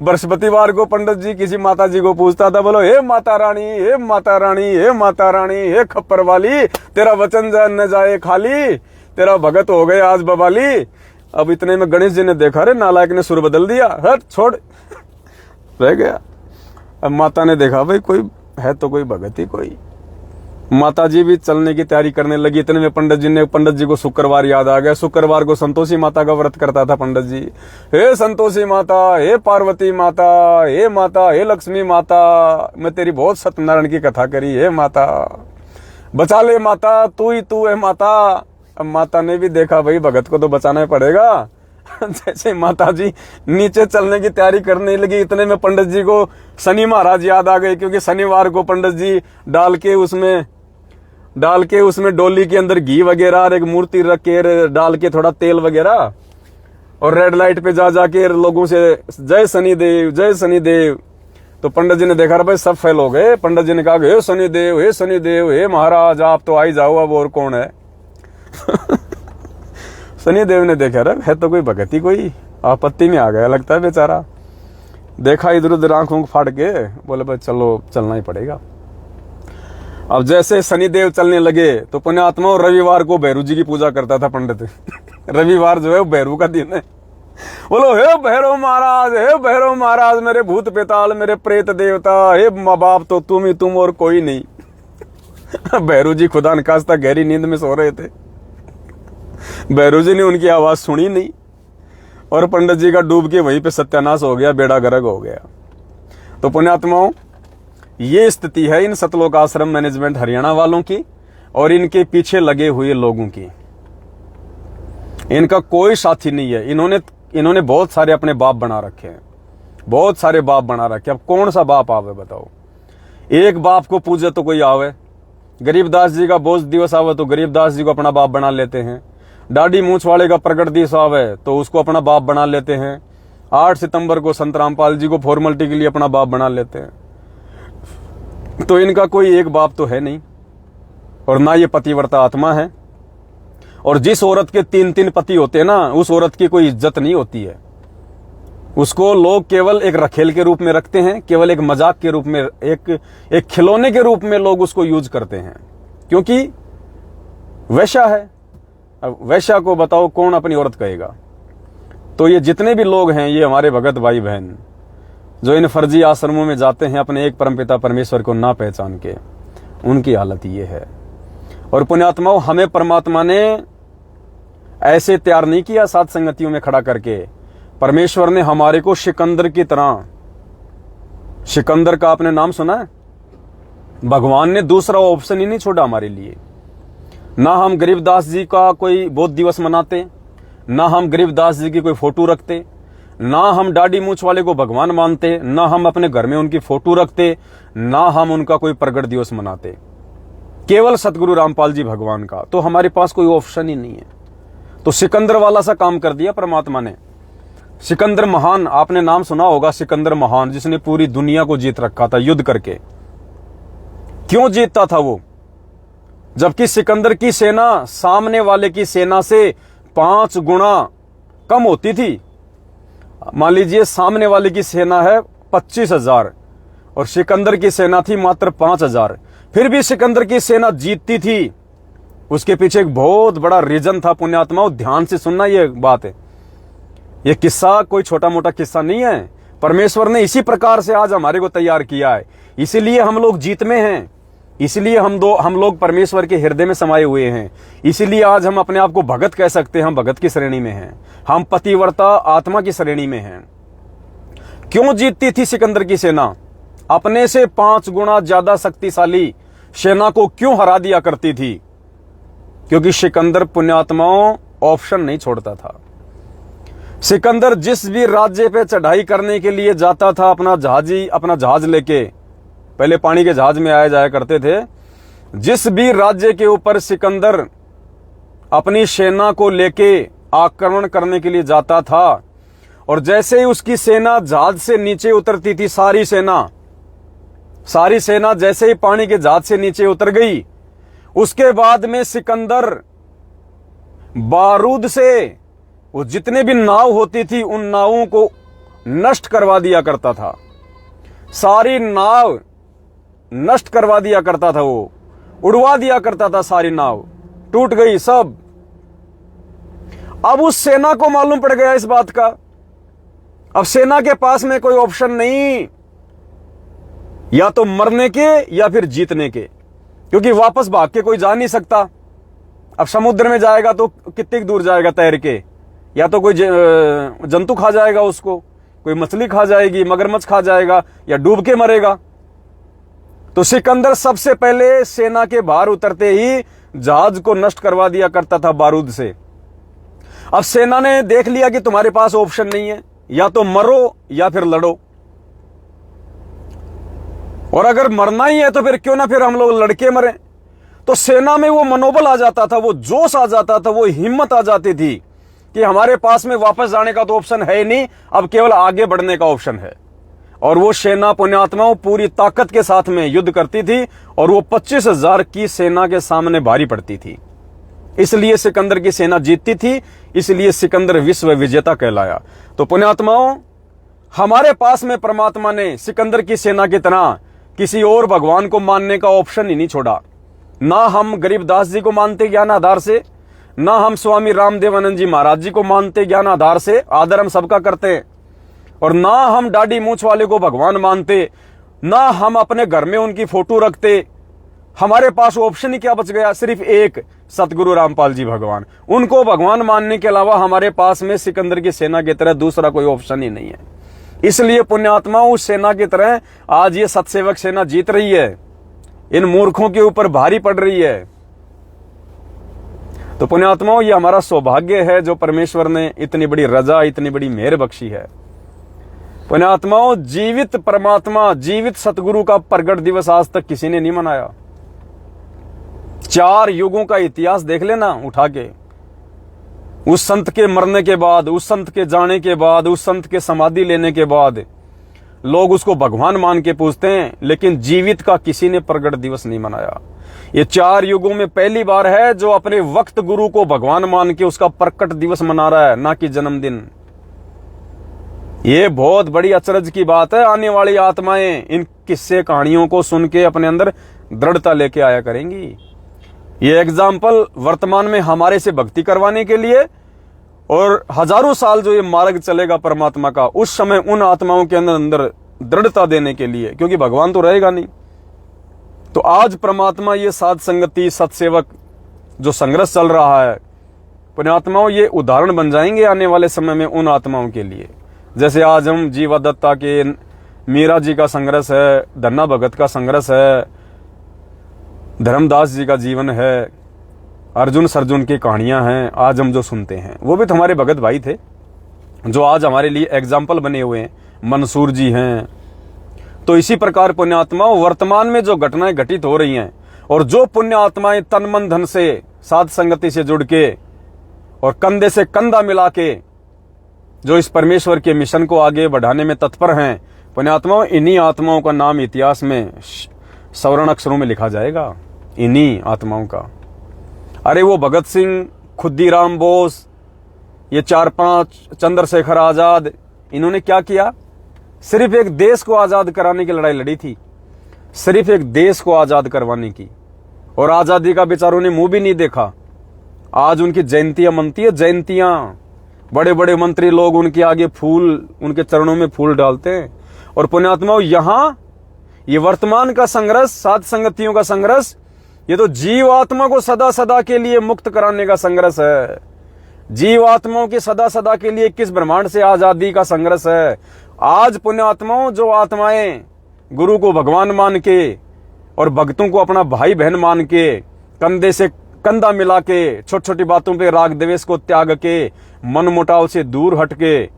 बृहस्पतिवार को पंडित जी किसी माता जी को पूछता था, बोलो हे माता रानी, हे माता रानी, हे माता रानी, हे खप्पर वाली, तेरा वचन न जाए खाली, तेरा भगत हो गए आज बवाली। अब इतने में गणेश जी ने देखा, रे नालायक ने सुर बदल दिया, हट छोड़, रह गया। अब माता ने देखा भाई कोई है तो कोई भगत ही कोई। माता जी भी चलने की तैयारी करने लगी। इतने में पंडित जी को शुक्रवार याद आ गया। शुक्रवार को संतोषी माता का व्रत करता था पंडित जी। हे संतोषी माता, हे पार्वती माता, हे लक्ष्मी माता, मैं तेरी बहुत सत्यनारायण की कथा करी, हे माता बचा ले माता, तू ही तू है माता। अब माता ने भी देखा भाई भगत को तो बचाना ही पड़ेगा। जैसे माता जी नीचे चलने की तैयारी करने लगी, इतने में पंडित जी को शनि महाराज याद आ गए, क्योंकि शनिवार को पंडित जी डाल के उसमें डोली के अंदर घी वगैरह और एक मूर्ति रख के डाल के थोड़ा तेल वगैरह और रेड लाइट पे जा के लोगों से जय शनिदेव, जय शनिदेव। तो पंडित जी ने देखा भाई सब फेल हो गए। पंडित जी ने कहा हे शनिदेव, हे शनिदेव, हे महाराज आप तो आ ही जाओ, अब और कौन है। शनिदेव ने देखा रे है तो कोई भगत ही, कोई आपत्ति में आ गया लगता है बेचारा। देखा इधर उधर आंख फाड़ के बोले भाई चलो चलना ही पड़ेगा। अब जैसे शनिदेव चलने लगे तो पुण्यात्मा रविवार को भैरू जी की पूजा करता था पंडित। रविवार जो है वो भैरू का दिन है। बोलो हे भैरव महाराज, हे भैरव महाराज, मेरे भूत पेताल, मेरे प्रेत देवता, हे माँ बाप तो तुम ही तुम और कोई नहीं। भैरू जी खुदा न खास्ता गहरी नींद में सो रहे थे। भैरू जी ने उनकी आवाज सुनी नहीं और पंडित जी का डूब के वहीं पे सत्यानाश हो गया, बेड़ा गर्क हो गया। तो पुण्यात्माओं ये स्थिति है इन सतलोक आश्रम मैनेजमेंट हरियाणा वालों की और इनके पीछे लगे हुए लोगों की। इनका कोई साथी नहीं है। इन्होंने बहुत सारे अपने बाप बना रखे हैं, बहुत सारे बाप बना रखे। अब कौन सा बाप आवे बताओ। एक बाप को पूजे तो कोई आवे, गरीबदास जी का बोझ दिवस आवे तो गरीबदास जी को अपना बाप बना लेते हैं। दाढ़ी मूछ वाले का प्रकट दिवस आवे तो उसको अपना बाप बना लेते हैं। 8 सितंबर को संत रामपाल जी को फॉर्मेलिटी के लिए अपना बाप बना लेते हैं। तो इनका कोई एक बाप तो है नहीं और ना ये पतिव्रता आत्मा है। और जिस औरत के 3-3 पति होते हैं ना, उस औरत की कोई इज्जत नहीं होती है। उसको लोग केवल एक रखेल के रूप में रखते हैं, केवल एक मजाक के रूप में, एक खिलौने के रूप में लोग उसको यूज करते हैं, क्योंकि वैश्या है। अब वैश्या को बताओ कौन अपनी औरत कहेगा। तो ये जितने भी लोग हैं, ये हमारे भगत भाई बहन जो इन फर्जी आश्रमों में जाते हैं अपने एक परमपिता परमेश्वर को ना पहचान के, उनकी हालत ये है। और पुण्यात्माओं हमें परमात्मा ने ऐसे तैयार नहीं किया सात संगतियों में खड़ा करके। परमेश्वर ने हमारे को सिकंदर की तरह, सिकंदर का आपने नाम सुना है? भगवान ने दूसरा ऑप्शन ही नहीं छोड़ा हमारे लिए। ना हम गरीबदास जी का कोई बोध दिवस मनाते, ना हम गरीबदास जी की कोई फोटो रखते, ना हम दाढ़ी मूछ वाले को भगवान मानते, ना हम अपने घर में उनकी फोटो रखते, ना हम उनका कोई प्रगट दिवस मनाते, केवल सतगुरु रामपाल जी भगवान का। तो हमारे पास कोई ऑप्शन ही नहीं है। तो सिकंदर वाला सा काम कर दिया परमात्मा ने। सिकंदर महान, आपने नाम सुना होगा सिकंदर महान, जिसने पूरी दुनिया को जीत रखा था युद्ध करके। क्यों जीतता था वो? जबकि सिकंदर की सेना सामने वाले की सेना से 5 गुना कम होती थी। मान लीजिए सामने वाले की सेना है 25,000 और सिकंदर की सेना थी मात्र 5,000, फिर भी सिकंदर की सेना जीतती थी। उसके पीछे एक बहुत बड़ा रीजन था। पुण्यात्माओं ध्यान से सुनना, ये बात है, ये किस्सा कोई छोटा मोटा किस्सा नहीं है। परमेश्वर ने इसी प्रकार से आज हमारे को तैयार किया है, इसीलिए हम लोग जीत में हैं, इसलिए हम लोग परमेश्वर के हृदय में समाये हुए हैं, इसीलिए आज हम अपने आप को भगत कह सकते हैं। हम भगत की श्रेणी में हैं, हम पतिव्रता आत्मा की श्रेणी में हैं। क्यों जीतती थी सिकंदर की सेना? अपने से 5 गुना ज्यादा शक्तिशाली सेना को क्यों हरा दिया करती थी? क्योंकि सिकंदर पुण्यात्माओं ऑप्शन नहीं छोड़ता था। सिकंदर जिस भी राज्य पे चढ़ाई करने के लिए जाता था, अपना जहाज लेके, पहले पानी के जहाज में आया जाया करते थे, जिस भी राज्य के ऊपर सिकंदर अपनी सेना को लेके आक्रमण करने के लिए जाता था, और जैसे ही उसकी सेना जहाज से नीचे उतरती थी, सारी सेना जैसे ही पानी के जहाज से नीचे उतर गई, उसके बाद में सिकंदर बारूद से वो जितने भी नाव होती थी उन नावों को नष्ट करवा दिया करता था। सारी नाव नष्ट करवा दिया करता था, वो उड़वा दिया करता था, सारी नाव टूट गई सब। अब उस सेना को मालूम पड़ गया इस बात का। अब सेना के पास में कोई ऑप्शन नहीं, या तो मरने के या फिर जीतने के। क्योंकि वापस भाग के कोई जा नहीं सकता। अब समुद्र में जाएगा तो कितनी दूर जाएगा तैर के, या तो कोई जंतु खा जाएगा उसको, कोई मछली खा जाएगी, मगरमच्छ खा जाएगा, या डूब के मरेगा। तो सिकंदर सबसे पहले सेना के बाहर उतरते ही जहाज को नष्ट करवा दिया करता था बारूद से। अब सेना ने देख लिया कि तुम्हारे पास ऑप्शन नहीं है, या तो मरो या फिर लड़ो, और अगर मरना ही है तो फिर क्यों ना फिर हम लोग लड़के मरें। तो सेना में वो मनोबल आ जाता था, वो जोश आ जाता था, वो हिम्मत आ जाती थी कि हमारे पास में वापस जाने का तो ऑप्शन है ही नहीं, अब केवल आगे बढ़ने का ऑप्शन है। और वो सेना पुण्यात्माओं पूरी ताकत के साथ में युद्ध करती थी, और वो 25,000 की सेना के सामने भारी पड़ती थी। इसलिए सिकंदर की सेना जीतती थी, इसलिए सिकंदर विश्व विजेता कहलाया। तो पुण्यात्माओं, हमारे पास में परमात्मा ने सिकंदर की सेना की तरह किसी और भगवान को मानने का ऑप्शन ही नहीं छोड़ा। ना हम गरीबदास जी को मानते ज्ञान आधार से, ना हम स्वामी रामदेवानंद जी महाराज जी को मानते ज्ञान आधार से, आदर हम सबका करते हैं, और ना हम दाढ़ी मूंछ वाले को भगवान मानते, ना हम अपने घर में उनकी फोटो रखते। हमारे पास ऑप्शन ही क्या बच गया? सिर्फ एक, सतगुरु रामपाल जी भगवान। उनको भगवान मानने के अलावा हमारे पास में सिकंदर की सेना की तरह दूसरा कोई ऑप्शन ही नहीं है। इसलिए पुण्यात्मा उस सेना की तरह आज ये सतसेवक सेना जीत रही है, इन मूर्खों के ऊपर भारी पड़ रही है। तो पुण्यात्माओं, ये हमारा सौभाग्य है जो परमेश्वर ने इतनी बड़ी रजा, इतनी बड़ी मेहर बख्शी है। पुण्यात्माओं, जीवित परमात्मा, जीवित सतगुरु का प्रगट दिवस आज तक किसी ने नहीं मनाया। 4 युगों का इतिहास देख लेना उठा के, उस संत के मरने के बाद, उस संत के जाने के बाद, उस संत के समाधि लेने के बाद लोग उसको भगवान मान के पूजते हैं, लेकिन जीवित का किसी ने प्रगट दिवस नहीं मनाया। ये 4 युगों में पहली बार है जो अपने वक्त गुरु को भगवान मान के उसका प्रकट दिवस मना रहा है, ना कि जन्मदिन। ये बहुत बड़ी अचरज की बात है। आने वाली आत्माएं इन किस्से कहानियों को सुन के अपने अंदर दृढ़ता लेके आया करेंगी। ये एग्जाम्पल वर्तमान में हमारे से भक्ति करवाने के लिए, और हजारों साल जो ये मार्ग चलेगा परमात्मा का, उस समय उन आत्माओं के अंदर दृढ़ता देने के लिए, क्योंकि भगवान तो रहेगा नहीं। तो आज परमात्मा ये साध संगति, सत्सेवक जो संघर्ष चल रहा है, पुण्यात्माओं, ये उदाहरण बन जाएंगे आने वाले समय में उन आत्माओं के लिए। जैसे आज हम जीवा दत्ता के, मीरा जी का संघर्ष है, धन्ना भगत का संघर्ष है, धर्मदास जी का जीवन है, अर्जुन सर्जुन की कहानियां हैं आज हम जो सुनते हैं, वो भी तो हमारे भगत भाई थे जो आज हमारे लिए एग्जाम्पल बने हुए हैं। मंसूर जी हैं। तो इसी प्रकार पुण्यात्माओं, वर्तमान में जो घटनाएं घटित हो रही हैं, और जो पुण्य आत्माएं तन मन धन से साध संगति से जुड़ के और कंधे से कंधा मिला के जो इस परमेश्वर के मिशन को आगे बढ़ाने में तत्पर हैं, पुण्यात्माओं, इन्हीं आत्माओं का नाम इतिहास में स्वर्ण अक्षरों में लिखा जाएगा, इन्हीं आत्माओं का। अरे वो भगत सिंह, खुद्दीराम बोस, ये 4-5 चंद्रशेखर आजाद, इन्होंने क्या किया? सिर्फ एक देश को आजाद कराने की लड़ाई लड़ी थी, सिर्फ एक देश को आजाद करवाने की, और आजादी का बेचारों ने मुंह भी नहीं देखा। आज उनकी जयंतियां मनती है, जयंतियां, बड़े बड़े मंत्री लोग उनके आगे फूल, उनके चरणों में फूल डालते हैं। और पुण्यात्माओं, यहां ये वर्तमान का संघर्ष, साध संगतियों का संघर्ष, ये तो जीवात्मा को सदा सदा के लिए मुक्त कराने का संघर्ष है। जीवात्माओं की सदा सदा के लिए किस ब्रह्मांड से आजादी का संघर्ष है। आज पुण्यात्माओं, जो आत्माएं गुरु को भगवान मान के और भक्तों को अपना भाई बहन मान के, कंधे से कंधा मिला के, छोटी छोटी बातों पे राग द्वेष को त्याग के, मन मुटाव से दूर हट के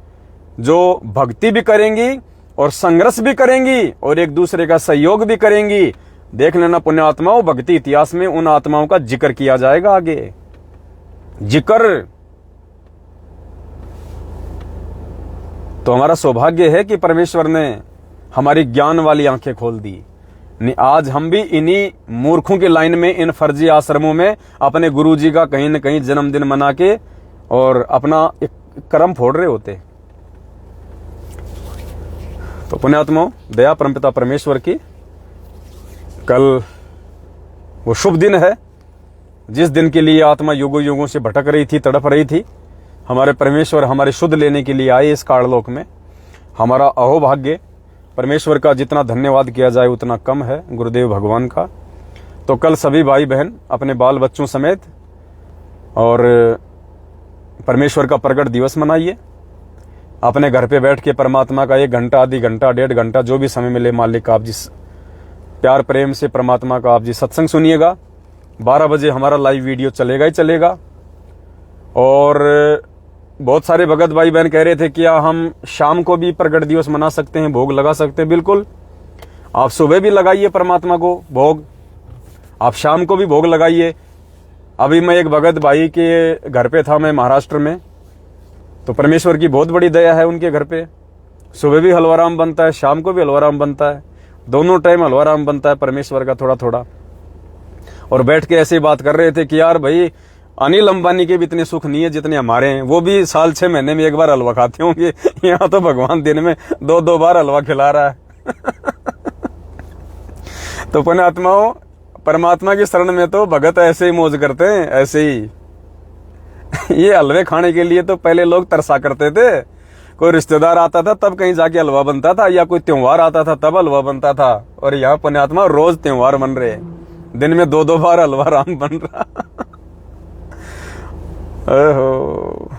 जो भक्ति भी करेंगी और संघर्ष भी करेंगी और एक दूसरे का सहयोग भी करेंगी, देख लेना पुण्यात्माओं, भक्ति इतिहास में उन आत्माओं का जिक्र किया जाएगा आगे। जिक्र तो हमारा सौभाग्य है कि परमेश्वर ने हमारी ज्ञान वाली आंखें खोल दी। आज हम भी इन्हीं मूर्खों की लाइन में, इन फर्जी आश्रमों में अपने गुरुजी का कहीं न कहीं जन्मदिन मना के और अपना एक कर्म फोड़ रहे होते। तो पुण्यात्माओं, दया परमपिता परमेश्वर की, कल वो शुभ दिन है जिस दिन के लिए आत्मा युगों युगों से भटक रही थी, तड़प रही थी। हमारे परमेश्वर हमारे शुद्ध लेने के लिए आए इस काललोक में। हमारा अहोभाग्य, परमेश्वर का जितना धन्यवाद किया जाए उतना कम है, गुरुदेव भगवान का। तो कल सभी भाई बहन अपने बाल बच्चों समेत और परमेश्वर का प्रकट दिवस मनाइए। अपने घर पे बैठ के परमात्मा का 1 घंटा, आधी घंटा, 1.5 घंटा, जो भी समय मिले मालिक आप जिस प्यार प्रेम से परमात्मा का आप जी सत्संग सुनिएगा। 12 बजे हमारा लाइव वीडियो चलेगा ही चलेगा। और बहुत सारे भगत भाई बहन कह रहे थे क्या हम शाम को भी प्रकट दिवस मना सकते हैं, भोग लगा सकते हैं? बिल्कुल, आप सुबह भी लगाइए परमात्मा को भोग, आप शाम को भी भोग लगाइए। अभी मैं एक भगत भाई के घर पे था, मैं महाराष्ट्र में, तो परमेश्वर की बहुत बड़ी दया है उनके घर पे। सुबह भी हलवाराम बनता है, शाम को भी हलवाराम बनता है, दोनों टाइम हलवाराम बनता है परमेश्वर का थोड़ा थोड़ा। और बैठ के ऐसे बात कर रहे थे कि यार भाई अनिल अंबानी के भी इतने सुख नहीं है जितने हमारे हैं, वो भी साल 6 महीने में 1 बार हलवा खाते होंगे, यहाँ तो भगवान दिन में 2-2 बार हलवा खिला रहा है। तो पुण्यात्माओं, परमात्मा की शरण में तो भगत ऐसे ही मौज करते हैं, ऐसे ही। ये हलवे खाने के लिए तो पहले लोग तरसा करते थे। कोई रिश्तेदार आता था तब कहीं जाके हलवा बनता था, या कोई त्योहार आता था तब हलवा बनता था। और यहाँ पुण्यात्मा रोज त्योहार बन रहे हैं, दिन में 2-2 बार हलवा राम बन रहा। ओहो,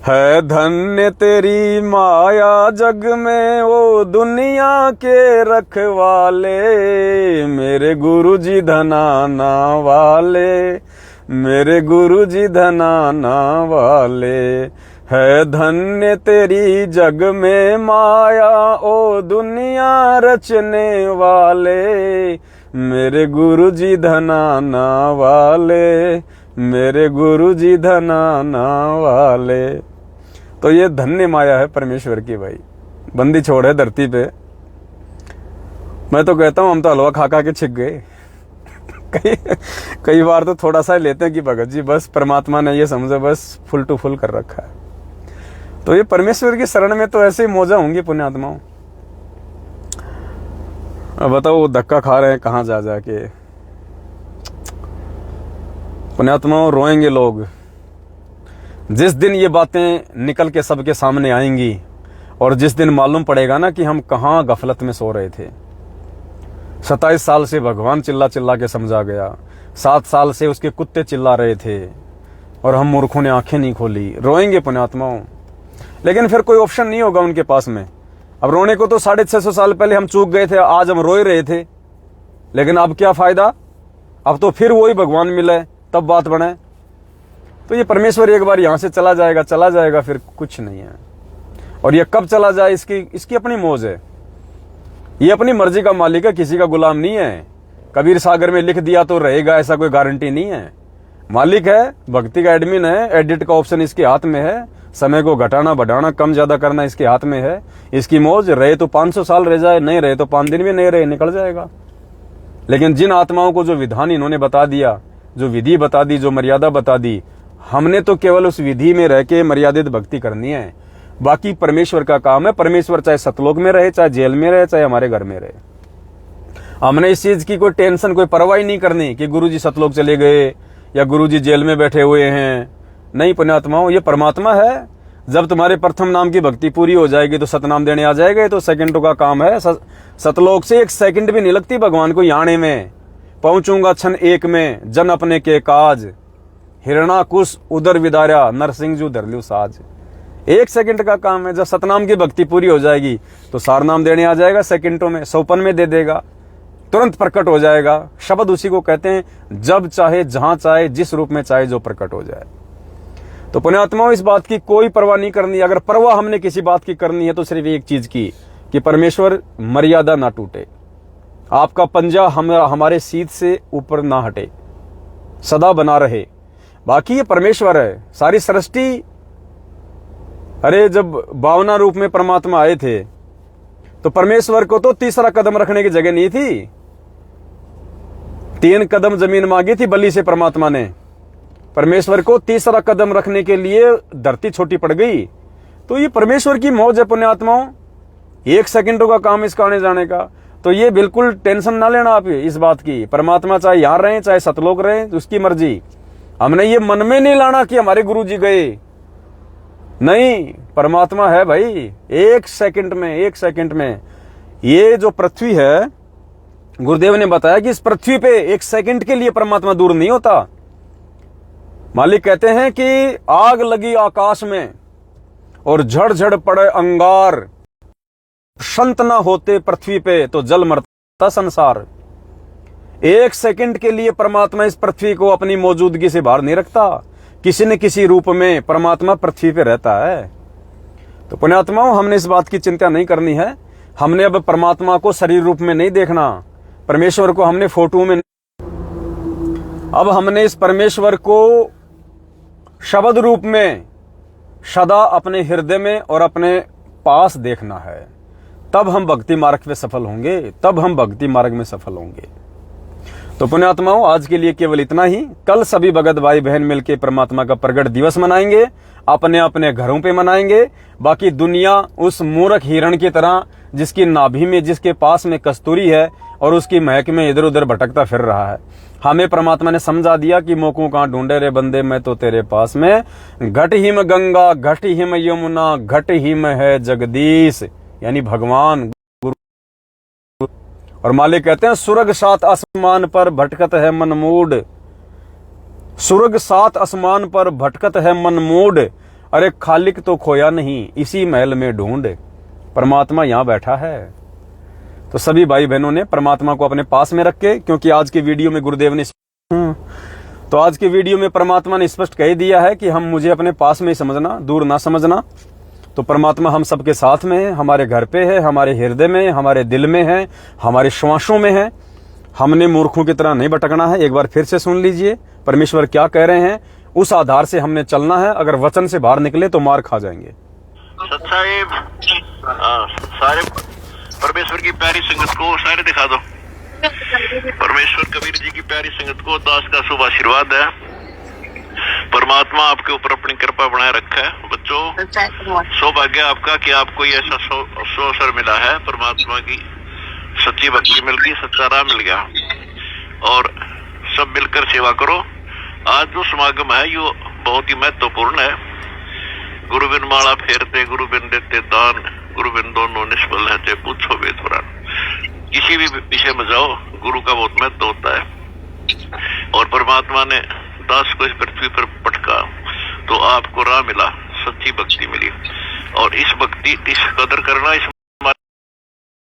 है धन्य तेरी माया जग में ओ दुनिया के रखवाले, मेरे गुरुजी धनाना वाले, मेरे गुरुजी धनाना वाले। है धन्य तेरी जग में माया ओ दुनिया रचने वाले, मेरे गुरुजी धनाना वाले, मेरे गुरुजी धनाना वाले। तो ये धन्य माया है परमेश्वर की भाई, बंदी छोड़ है धरती पे। मैं तो कहता हूं हम तो हलवा खा खा के छिक गए। कई बार तो थोड़ा सा लेते हैं कि भगत जी बस परमात्मा ने ये समझे बस फुल टू फुल कर रखा है। तो ये परमेश्वर की शरण में तो ऐसे ही मौजा होंगी पुण्यात्माओं। अब बताओ वो धक्का खा रहे हैं कहाँ जा जाके। पुण्यात्माओं रोएंगे लोग जिस दिन ये बातें निकल के सबके सामने आएंगी, और जिस दिन मालूम पड़ेगा ना कि हम कहाँ गफलत में सो रहे थे। 27 साल से भगवान चिल्ला चिल्ला के समझा गया, 7 साल से उसके कुत्ते चिल्ला रहे थे और हम मूर्खों ने आंखें नहीं खोली। रोएंगे पुण्यात्माओं, लेकिन फिर कोई ऑप्शन नहीं होगा उनके पास में। अब रोने को तो 650 साल पहले हम चूक गए थे, आज हम रो ही रहे थे, लेकिन अब क्या फायदा? अब तो फिर वही भगवान मिले तब बात बने। तो ये परमेश्वर एक बार यहां से चला जाएगा, फिर कुछ नहीं है। और ये कब चला जाए इसकी अपनी मौज है, ये अपनी मर्जी का मालिक है, किसी का गुलाम नहीं है। कबीर सागर में लिख दिया तो रहेगा ऐसा कोई गारंटी नहीं है। मालिक है, भक्ति का एडमिन है, एडिट का ऑप्शन इसके हाथ में है, समय को घटाना बढ़ाना कम ज्यादा करना इसके हाथ में है। इसकी मौज, रहे तो 500 साल रह जाए, नहीं रहे तो 5 दिन भी नहीं रहे, निकल जाएगा। लेकिन जिन आत्माओं को जो विधान इन्होंने बता दिया, जो विधि बता दी, जो मर्यादा बता दी, हमने तो केवल उस विधि में रह के मर्यादित भक्ति करनी है। बाकी परमेश्वर का काम है। परमेश्वर चाहे सतलोक में रहे, चाहे जेल में रहे, चाहे हमारे घर में रहे, हमने इस चीज की कोई टेंशन, कोई परवाह नहीं करनी कि गुरुजी सतलोक चले गए या गुरुजी जेल में बैठे हुए हैं। नहीं पुण्यात्माओं, ये परमात्मा है। जब तुम्हारे प्रथम नाम की भक्ति पूरी हो जाएगी तो सतनाम देने आ जाएगा। तो सेकंडों का काम है। सतलोक से 1 सेकंड भी नहीं लगती भगवान को आने में। पहुंचूंगा क्षण एक में, जन अपने के काज, हिरणाकुश उदर विदारा, नरसिंह धरलू साज। 1 सेकंड का काम है। जब सतनाम की भक्ति पूरी हो जाएगी तो सारनाम देने आ जाएगा, सेकंडों में, सौपन में दे देगा, तुरंत प्रकट हो जाएगा। शब्द उसी को कहते हैं, जब चाहे, जहां चाहे, जिस रूप में चाहे, जो प्रकट हो जाए। तो पुण्यात्माओं, इस बात की कोई परवाह नहीं करनी। अगर परवाह हमने किसी बात की करनी है तो सिर्फ एक चीज की, कि परमेश्वर मर्यादा ना टूटे, आपका पंजा हमारे सीध से ऊपर ना हटे, सदा बना रहे। बाकी ये परमेश्वर है, सारी सृष्टि। अरे जब 52 रूप में परमात्मा आए थे तो परमेश्वर को तो तीसरा कदम रखने की जगह नहीं थी। 3 कदम जमीन मांगी थी बलि से परमात्मा ने। परमेश्वर को तीसरा कदम रखने के लिए धरती छोटी पड़ गई। तो ये परमेश्वर की मौज है पुण्यात्माओं। 1 सेकंडों का काम इसका आने जाने का। तो ये बिल्कुल टेंशन ना लेना आप इस बात की। परमात्मा चाहे यहां रहे, चाहे सतलोक रहे, उसकी मर्जी। हमने ये मन में नहीं लाना कि हमारे गुरुजी गए। नहीं, परमात्मा है भाई। 1 सेकंड में, 1 सेकंड में ये जो पृथ्वी है, गुरुदेव ने बताया कि इस पृथ्वी पे एक सेकंड के लिए परमात्मा दूर नहीं होता। मालिक कहते हैं कि आग लगी आकाश में और झड़ पड़े अंगार, संत न होते पृथ्वी पे तो जल मरता संसार। एक सेकंड के लिए परमात्मा इस पृथ्वी को अपनी मौजूदगी से बाहर नहीं रखता। किसी न किसी रूप में परमात्मा पृथ्वी पे रहता है। तो पुण्यात्माओं, हमने इस बात की चिंता नहीं करनी है। हमने अब परमात्मा को शरीर रूप में नहीं देखना, परमेश्वर को हमने फोटो में, अब हमने इस परमेश्वर को शब्द रूप में सदा अपने हृदय में और अपने पास देखना है। तब हम भक्ति मार्ग में सफल होंगे, तब हम भक्ति मार्ग में सफल होंगे। तो पुण्यात्माओं, आज के लिए केवल इतना ही। कल सभी भगत भाई बहन मिलकर परमात्मा का प्रगट दिवस मनाएंगे, अपने अपने घरों पे मनाएंगे। बाकी दुनिया उस मूर्ख हिरण की तरह जिसकी नाभि में, जिसके पास में कस्तूरी है और उसकी महक में इधर उधर भटकता फिर रहा है। हमें परमात्मा ने समझा दिया कि मोको कहाँ ढूंढे रे बंदे, मैं तो तेरे पास में। घट हिम गंगा, घट हिम यमुना, घट हिम है जगदीश, यानी भगवान गुरु। और मालिक कहते हैं सुरग सात आसमान पर भटकत है मन मूड, सुरग सात आसमान पर भटकत है मन मूड। अरे खालिक तो खोया नहीं, इसी महल में ढूंढ, परमात्मा यहां बैठा है। तो सभी भाई बहनों ने परमात्मा को अपने पास में रख के, क्योंकि आज के वीडियो में गुरुदेव ने तो आज के वीडियो में परमात्मा ने स्पष्ट कह दिया है कि हम मुझे अपने पास में ही समझना, दूर ना समझना। तो परमात्मा हम सबके साथ में है, हमारे घर पे है, हमारे हृदय में, हमारे दिल में है, हमारे श्वासों में है। हमने मूर्खों की तरह नहीं भटकना है। एक बार फिर से सुन लीजिए परमेश्वर क्या कह रहे हैं, उस आधार से हमने चलना है। अगर वचन से बाहर निकले तो मार खा जाएंगे। सत्साहेब, सारे परमेश्वर की प्यारी संगत को सारे दिखा दो। परमेश्वर कबीर जी की प्यारी संगत को दास का शुभ आशीर्वाद है। परमात्मा आपके ऊपर अपनी कृपा बनाए रखा है। बच्चों, सौभाग्य आपका कि आपको ये ऐसा अवसर मिला है। परमात्मा की सच्ची भक्ति मिल गई, सच्चा राह मिल गया, और सब मिलकर सेवा करो। आज जो समागम है ये बहुत ही महत्वपूर्ण है। गुरु बिन माला फेरते, गुरु बिन देते दान, गुरु बिन दोनों निष्फल रहते, पूछो वेद पुराण। किसी भी विषय में जाओ, गुरु का बहुत महत्व होता है। और परमात्मा ने दास को इस पृथ्वी पर पटका तो आपको राह मिला, सच्ची भक्ति मिली। और इस भक्ति, इस कदर करना, इस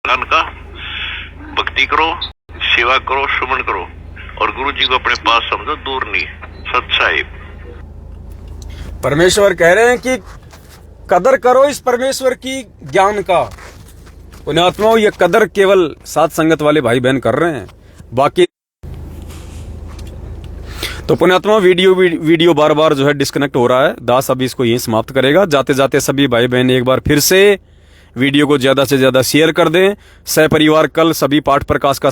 ज्ञान का भक्ति करो, सेवा करो, सुमन करो, और गुरु जी को अपने पास समझो, दूर नहीं। सत्साहेब, परमेश्वर कह रहे हैं कि कदर करो इस परमेश्वर की ज्ञान का। पुण्यात्माओं, ये कदर केवल साथ संगत वाले भाई बहन कर रहे हैं, बाकी तो पुण्यात्मा वीडियो बार बार जो है डिस्कनेक्ट हो रहा है। दास अभी इसको यहीं समाप्त करेगा। जाते जाते सभी भाई बहन एक बार फिर से वीडियो को ज्यादा से ज्यादा शेयर कर दें। सह परिवार कल सभी पाठ प्रकाश का